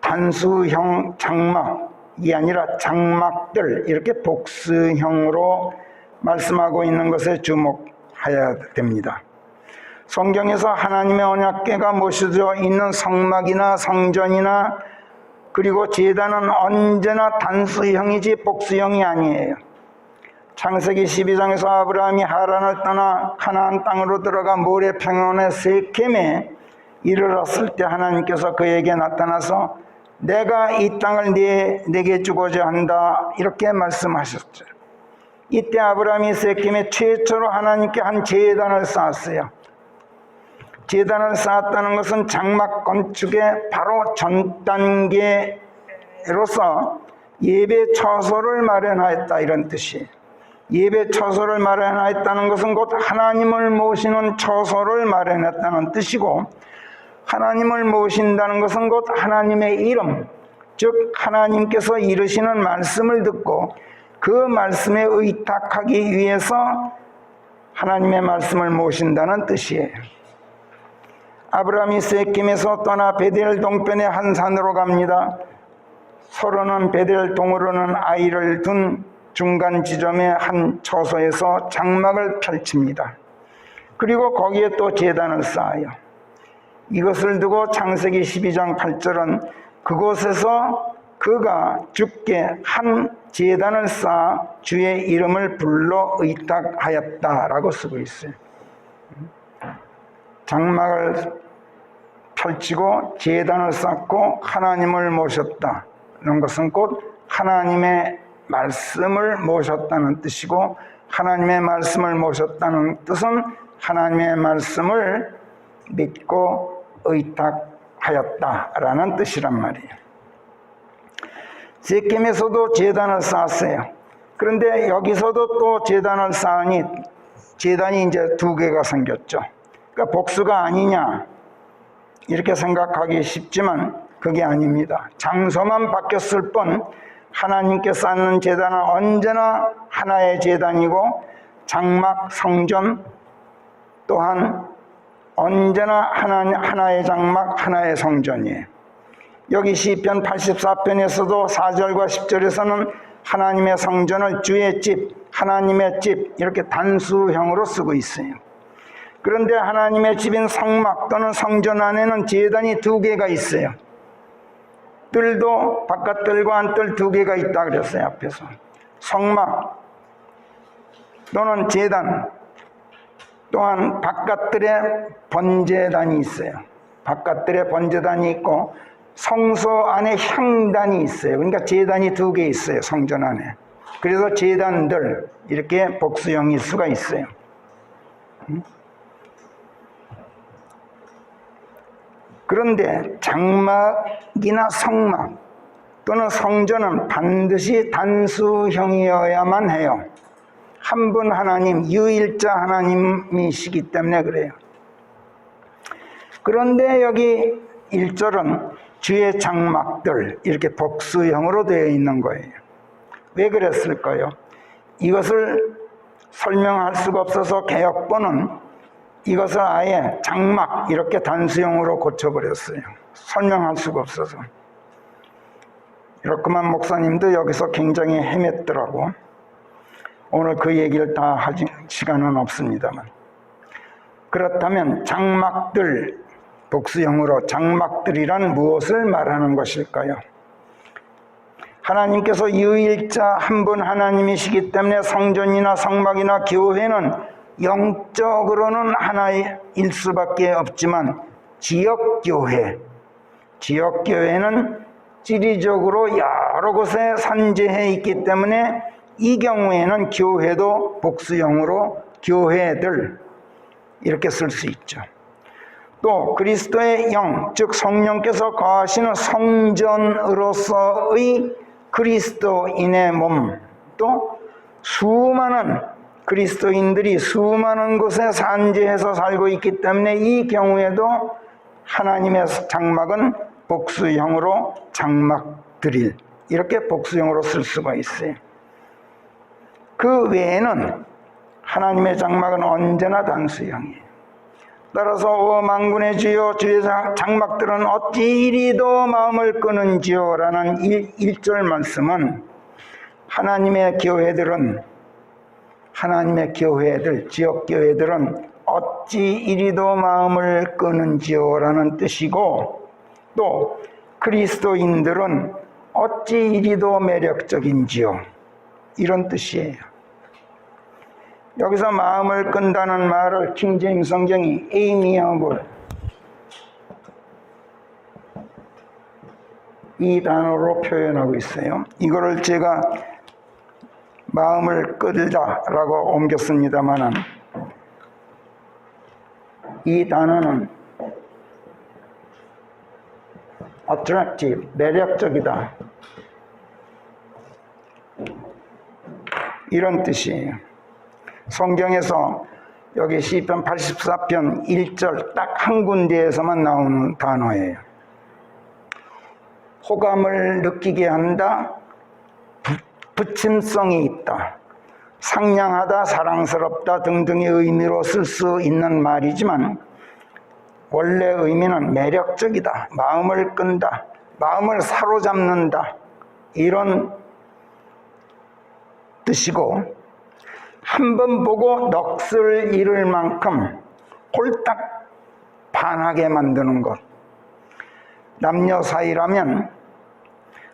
단수형 장막이 아니라 장막들, 이렇게 복수형으로 말씀하고 있는 것에 주목해야 됩니다. 성경에서 하나님의 언약궤가 모셔져 있는 성막이나 성전이나 그리고 제단은 언제나 단수형이지 복수형이 아니에요. 창세기 12장에서 아브라함이 하란을 떠나 가나안 땅으로 들어가 모래 평원의 세켐에 이르렀을 때 하나님께서 그에게 나타나서 내가 이 땅을 내게 주고자 한다, 이렇게 말씀하셨죠. 이때 아브라함이 세켐에 최초로 하나님께 한 제단을 쌓았어요. 제단을 쌓았다는 것은 장막 건축의 바로 전 단계로서 예배 처소를 마련하였다, 이런 뜻이에요. 예배 처소를 마련하였다는 것은 곧 하나님을 모시는 처소를 마련했다는 뜻이고, 하나님을 모신다는 것은 곧 하나님의 이름, 즉 하나님께서 이르시는 말씀을 듣고 그 말씀에 의탁하기 위해서 하나님의 말씀을 모신다는 뜻이에요. 아브라함이 세켐에서 떠나 베델 동편의 한 산으로 갑니다. 서로는 베델 동으로는 아이를 둔 중간 지점의 한 처소에서 장막을 펼칩니다. 그리고 거기에 또 제단을 쌓아요. 이것을 두고 창세기 12장 8절은 그곳에서 그가 주께 한 제단을 쌓아 주의 이름을 불러 의탁하였다라고 쓰고 있어요. 장막을 펼치고 제단을 쌓고 하나님을 모셨다는 것은 곧 하나님의 말씀을 모셨다는 뜻이고, 하나님의 말씀을 모셨다는 뜻은 하나님의 말씀을 믿고 의탁하였다라는 뜻이란 말이에요. 세겜에서도 제단을 쌓았어요. 그런데 여기서도 또 제단을 쌓으니 제단이 이제 두 개가 생겼죠. 그러니까 복수가 아니냐 이렇게 생각하기 쉽지만 그게 아닙니다. 장소만 바뀌었을 뿐 하나님께 쌓는 제단은 언제나 하나의 제단이고 장막 성전 또한 언제나 하나의 장막 하나의 성전이에요. 여기 시편 84편에서도 4절과 10절에서는 하나님의 성전을 주의 집, 하나님의 집 이렇게 단수형으로 쓰고 있어요. 그런데 하나님의 집인 성막 또는 성전 안에는 제단이 두 개가 있어요. 뜰도 바깥뜰과 안뜰 두 개가 있다 그랬어요. 앞에서 성막 또는 제단 또한 바깥뜰에 번제단이 있어요. 바깥뜰에 번제단이 있고 성소 안에 향단이 있어요. 그러니까 제단이 두 개 있어요. 성전 안에. 그래서 제단들 이렇게 복수형일 수가 있어요. 그런데 장막이나 성막 또는 성전은 반드시 단수형이어야만 해요. 한 분 하나님, 유일자 하나님이시기 때문에 그래요. 그런데 여기 1절은 주의 장막들 이렇게 복수형으로 되어 있는 거예요. 왜 그랬을까요? 이것을 설명할 수가 없어서 개역본은 이것을 아예 장막 이렇게 단수형으로 고쳐버렸어요. 설명할 수가 없어서. 이렇게만 목사님도 여기서 굉장히 헤맸더라고. 오늘 그 얘기를 다 하지 시간은 없습니다만. 그렇다면 장막들 복수형으로 장막들이란 무엇을 말하는 것일까요? 하나님께서 유일자 한 분 하나님이시기 때문에 성전이나 성막이나 교회는 영적으로는 하나일 수밖에 없지만 지역교회는 지리적으로 여러 곳에 산재해 있기 때문에 이 경우에는 교회도 복수형으로 교회들 이렇게 쓸 수 있죠. 또 그리스도의 영, 즉 성령께서 거하시는 성전으로서의 그리스도인의 몸, 또 수많은 그리스도인들이 수많은 곳에 산재해서 살고 있기 때문에 이 경우에도 하나님의 장막은 복수형으로 장막들일 이렇게 복수형으로 쓸 수가 있어요. 그 외에는 하나님의 장막은 언제나 단수형이에요. 따라서 오 만군의 주여 주의 장막들은 어찌 이리도 마음을 끄는지요 라는 1절 말씀은 하나님의 교회들 지역교회들은 어찌 이리도 마음을 끄는지요 라는 뜻이고 또 그리스도인들은 어찌 이리도 매력적인지요 이런 뜻이에요. 여기서 마음을 끈다는 말을 킹제임스 성경이 amiable 이 단어로 표현하고 있어요. 이거를 제가 마음을 끌다라고 옮겼습니다만은 이 단어는 attractive, 매력적이다 이런 뜻이에요. 성경에서 여기 시편 84편 1절 딱 한 군데에서만 나오는 단어예요. 호감을 느끼게 한다, 부침성이 있다, 상냥하다, 사랑스럽다 등등의 의미로 쓸 수 있는 말이지만 원래 의미는 매력적이다, 마음을 끈다, 마음을 사로잡는다 이런 뜻이고 한 번 보고 넋을 잃을 만큼 홀딱 반하게 만드는 것. 남녀 사이라면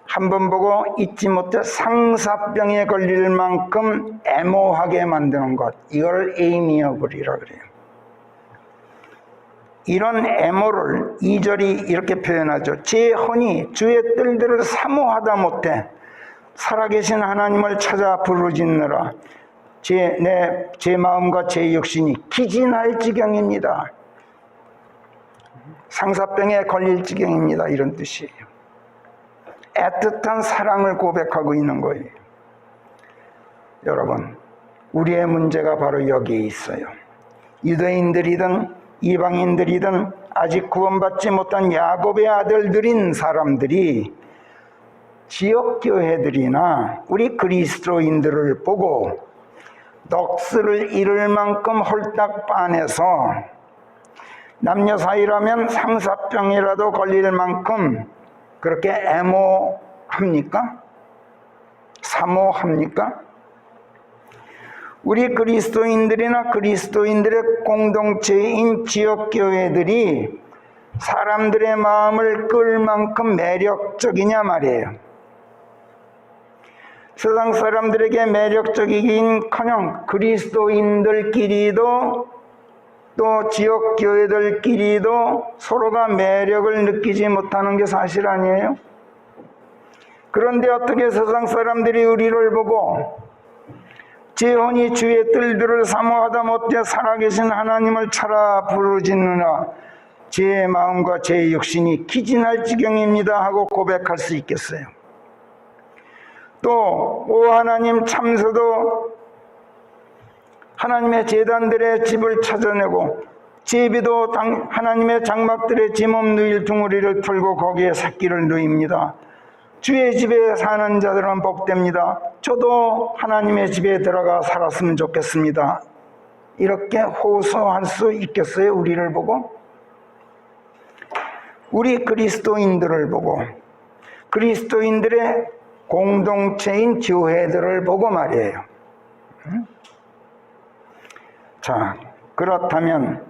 한 번 보고 잊지 못해 상사병에 걸릴 만큼 애모하게 만드는 것. 이걸 amiable이라고 그래요. 이런 애모를 2절이 이렇게 표현하죠. 제 혼이 주의 뜰들을 사모하다 못해 살아계신 하나님을 찾아 부르짖느라 제 마음과 제 육신이 기진할 지경입니다. 상사병에 걸릴 지경입니다. 이런 뜻이에요. 애틋한 사랑을 고백하고 있는 거예요. 여러분, 우리의 문제가 바로 여기에 있어요. 유대인들이든 이방인들이든 아직 구원받지 못한 야곱의 아들들인 사람들이 지역교회들이나 우리 그리스도인들을 보고 넋을 잃을 만큼 홀딱 반해서 남녀 사이라면 상사병이라도 걸릴 만큼 그렇게 애모합니까? 사모합니까? 우리 그리스도인들이나 그리스도인들의 공동체인 지역교회들이 사람들의 마음을 끌 만큼 매력적이냐 말이에요. 세상 사람들에게 매력적이긴커녕 그리스도인들끼리도 또 지역교회들끼리도 서로가 매력을 느끼지 못하는 게 사실 아니에요? 그런데 어떻게 세상 사람들이 우리를 보고 제 혼이 주의 뜰들을 사모하다 못해 살아계신 하나님을 찾아 부르짖느라 제 마음과 제 육신이 기진할 지경입니다 하고 고백할 수 있겠어요? 또 오 하나님 참서도 하나님의 제단들의 집을 찾아내고 제비도 하나님의 장막들의 지몸 누일 둥우리를 풀고 거기에 새끼를 누입니다. 주의 집에 사는 자들은 복됩니다. 저도 하나님의 집에 들어가 살았으면 좋겠습니다. 이렇게 호소할 수 있겠어요? 우리를 보고? 우리 그리스도인들을 보고, 그리스도인들의 공동체인 교회들을 보고 말이에요. 자, 그렇다면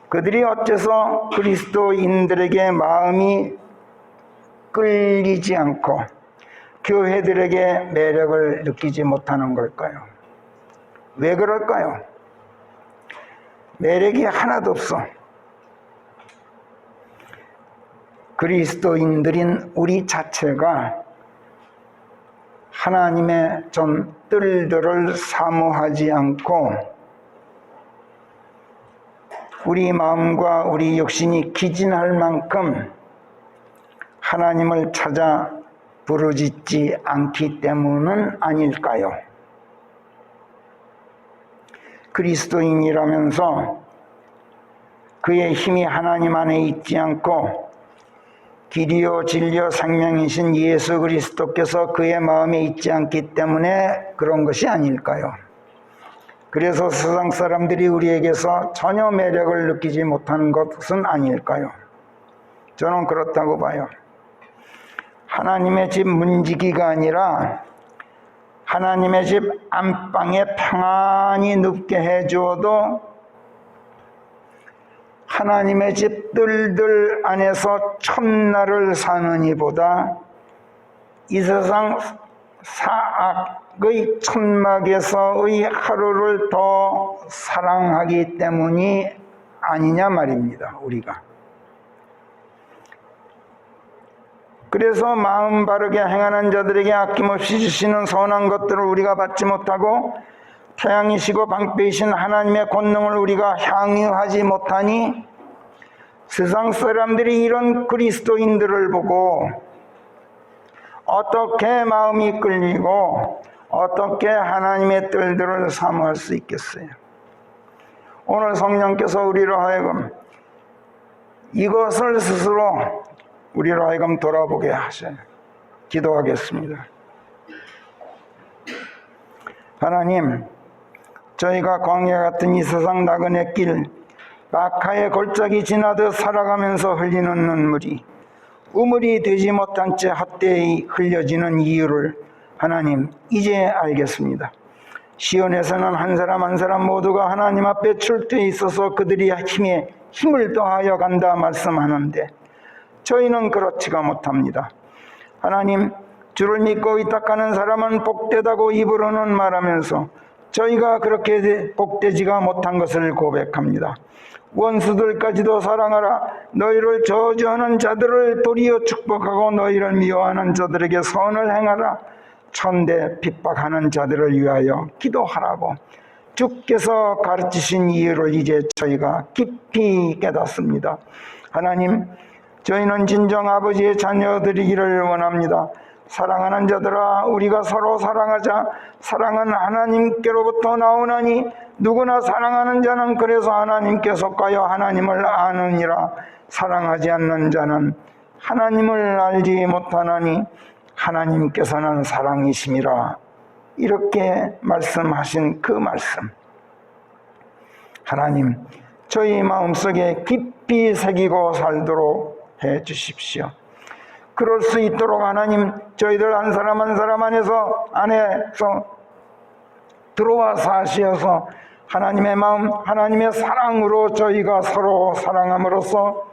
그들이 어째서 그리스도인들에게 마음이 끌리지 않고 교회들에게 매력을 느끼지 못하는 걸까요? 왜 그럴까요? 매력이 하나도 없어. 그리스도인들인 우리 자체가 하나님의 전 뜰들을 사모하지 않고 우리 마음과 우리 육신이 기진할 만큼 하나님을 찾아 부르짖지 않기 때문은 아닐까요? 그리스도인이라면서 그의 힘이 하나님 안에 있지 않고 길이요 진리요 생명이신 예수 그리스도께서 그의 마음에 있지 않기 때문에 그런 것이 아닐까요? 그래서 세상 사람들이 우리에게서 전혀 매력을 느끼지 못하는 것은 아닐까요? 저는 그렇다고 봐요. 하나님의 집 문지기가 아니라 하나님의 집 안방에 평안히 눕게 해주어도 하나님의 집 뜰들 안에서 첫날을 사는 이보다 이 세상 사악의 천막에서의 하루를 더 사랑하기 때문이 아니냐 말입니다. 우리가. 그래서 마음 바르게 행하는 자들에게 아낌없이 주시는 선한 것들을 우리가 받지 못하고 태양이시고 방패이신 하나님의 권능을 우리가 향유하지 못하니 세상 사람들이 이런 그리스도인들을 보고 어떻게 마음이 끌리고 어떻게 하나님의 뜰들을 사모할 수 있겠어요? 오늘 성령께서 우리로 하여금 이것을 스스로 우리로 하여금 돌아보게 하셔요. 기도하겠습니다. 하나님, 저희가 광야 같은 이 세상 나그네 길 마카의 골짜기 지나듯 살아가면서 흘리는 눈물이 우물이 되지 못한 채 헛되이 흘려지는 이유를 하나님 이제 알겠습니다. 시온에서는 한 사람 한 사람 모두가 하나님 앞에 출두해 있어서 그들이 힘을 더하여 간다 말씀하는데 저희는 그렇지가 못합니다. 하나님, 주를 믿고 의탁하는 사람은 복되다고 입으로는 말하면서 저희가 그렇게 복되지가 못한 것을 고백합니다. 원수들까지도 사랑하라. 너희를 저주하는 자들을 도리어 축복하고 너희를 미워하는 자들에게 선을 행하라. 천대 핍박하는 자들을 위하여 기도하라고 주께서 가르치신 이유를 이제 저희가 깊이 깨닫습니다. 하나님, 저희는 진정 아버지의 자녀들이기를 원합니다. 사랑하는 자들아, 우리가 서로 사랑하자. 사랑은 하나님께로부터 나오나니 누구나 사랑하는 자는 그래서 하나님께 속하여 하나님을 아느니라. 사랑하지 않는 자는 하나님을 알지 못하나니 하나님께서는 사랑이심이라. 이렇게 말씀하신 그 말씀, 하나님, 저희 마음속에 깊이 새기고 살도록 해 주십시오. 그럴 수 있도록 하나님, 저희들 한 사람 한 사람 안에서 들어와 사시어서 하나님의 마음, 하나님의 사랑으로 저희가 서로 사랑함으로써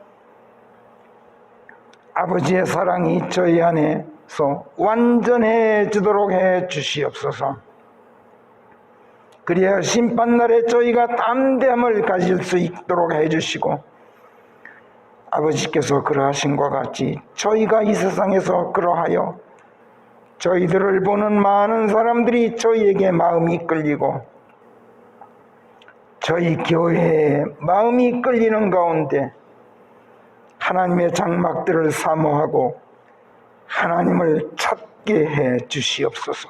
아버지의 사랑이 저희 안에서 완전해지도록 해 주시옵소서. 그리하여 심판날에 저희가 담대함을 가질 수 있도록 해 주시고, 아버지께서 그러하신 것 같이 저희가 이 세상에서 그러하여 저희들을 보는 많은 사람들이 저희에게 마음이 끌리고 저희 교회에 마음이 끌리는 가운데 하나님의 장막들을 사모하고 하나님을 찾게 해 주시옵소서.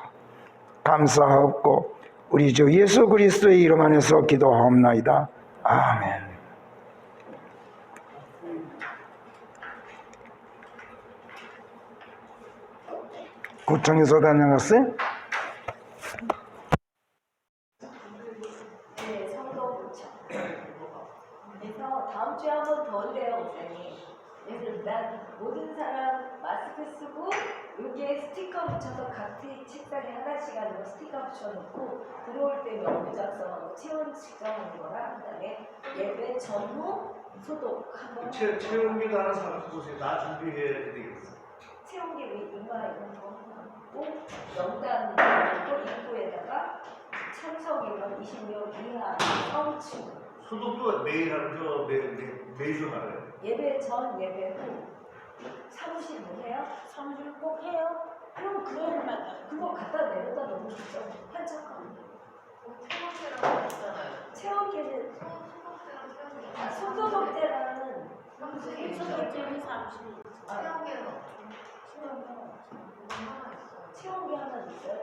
감사하옵고 우리 주 예수 그리스도의 이름 안에서 기도하옵나이다. 아멘. 구청에서 다녀갔어요? 네, 성도구청. 그래서 다음 주에 한 번 더 온대요, 목사님. 그래서 난 모든 사람 마스크 쓰고 여기에 스티커 붙여서 각 책상에 하나씩 하는 거 스티커 붙여놓고 들어올 때 명부 작성하고 체온 측정하는 거랑 그다음에 예배 전후 소독 한번. 체온계도 하나 사서 보세요. 나 준비해야 되겠어. 체온계 이마 이런 거 하고 명단 있고 입구에다가 참석인원 20명 이하 성층. 소독도 매일 하죠. 매주 하래요. 예배 전 예배 후 사무실 뭐 해요? 사무실 꼭 해요? 그럼 그거 갖다 내려다 놓으면 되죠. 한척하면. 체온계라고 했잖아요. 체온계는 소독제라는 소독제는 사무실. 체온계 하나 있어요.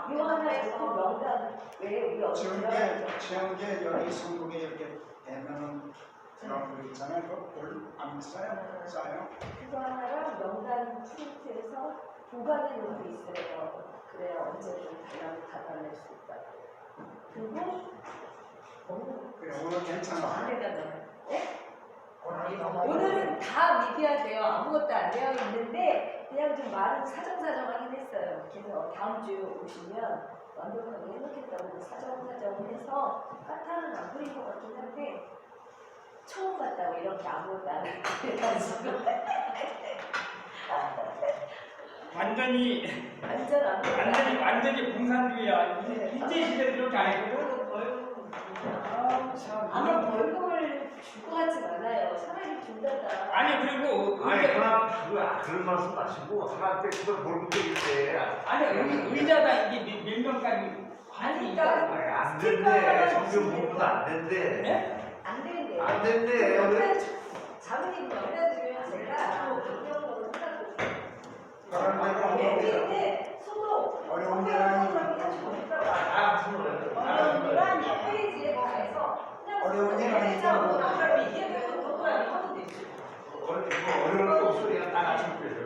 이 하나 있고 명단 왜 우리 체온계 여기 성국에 이렇게 대면은 그런 거 있잖아요. 그볼안 싸요? 그거 하나랑 명단 프린트해서 보관해 놓고 있어요. 그래야 언제든 달라고 받아낼 수 있다. 그리고 오늘 괜찮아. 안에다 넣어요. 네? 오늘은 다 미디어 돼요. 아무것도 안 되어 있는데 그냥 좀 말은 사정사정하긴 했어요. 그래서 다음 주 오시면 완벽하게 해놓겠다고 사정사정을 해서 까타는 안 보일 것 같긴 한데 처음 봤다고 이렇게 아무것도 안 해가지고 완전히 공산주의야. 일제 시대도 이렇게 안 했거든. 아마 벌금을 줄 것 같진 않아요. 차라리 준다다. 아니 그리고 그런 말씀 마시고 사람한테 그걸 벌금 때릴 때. 아니 의자가 이게 몇 명까지 아니까 안 된대. 성경 공부도 안 된대. 네? 안 되는데. 안 된대. 자문님 연락드려요. 제가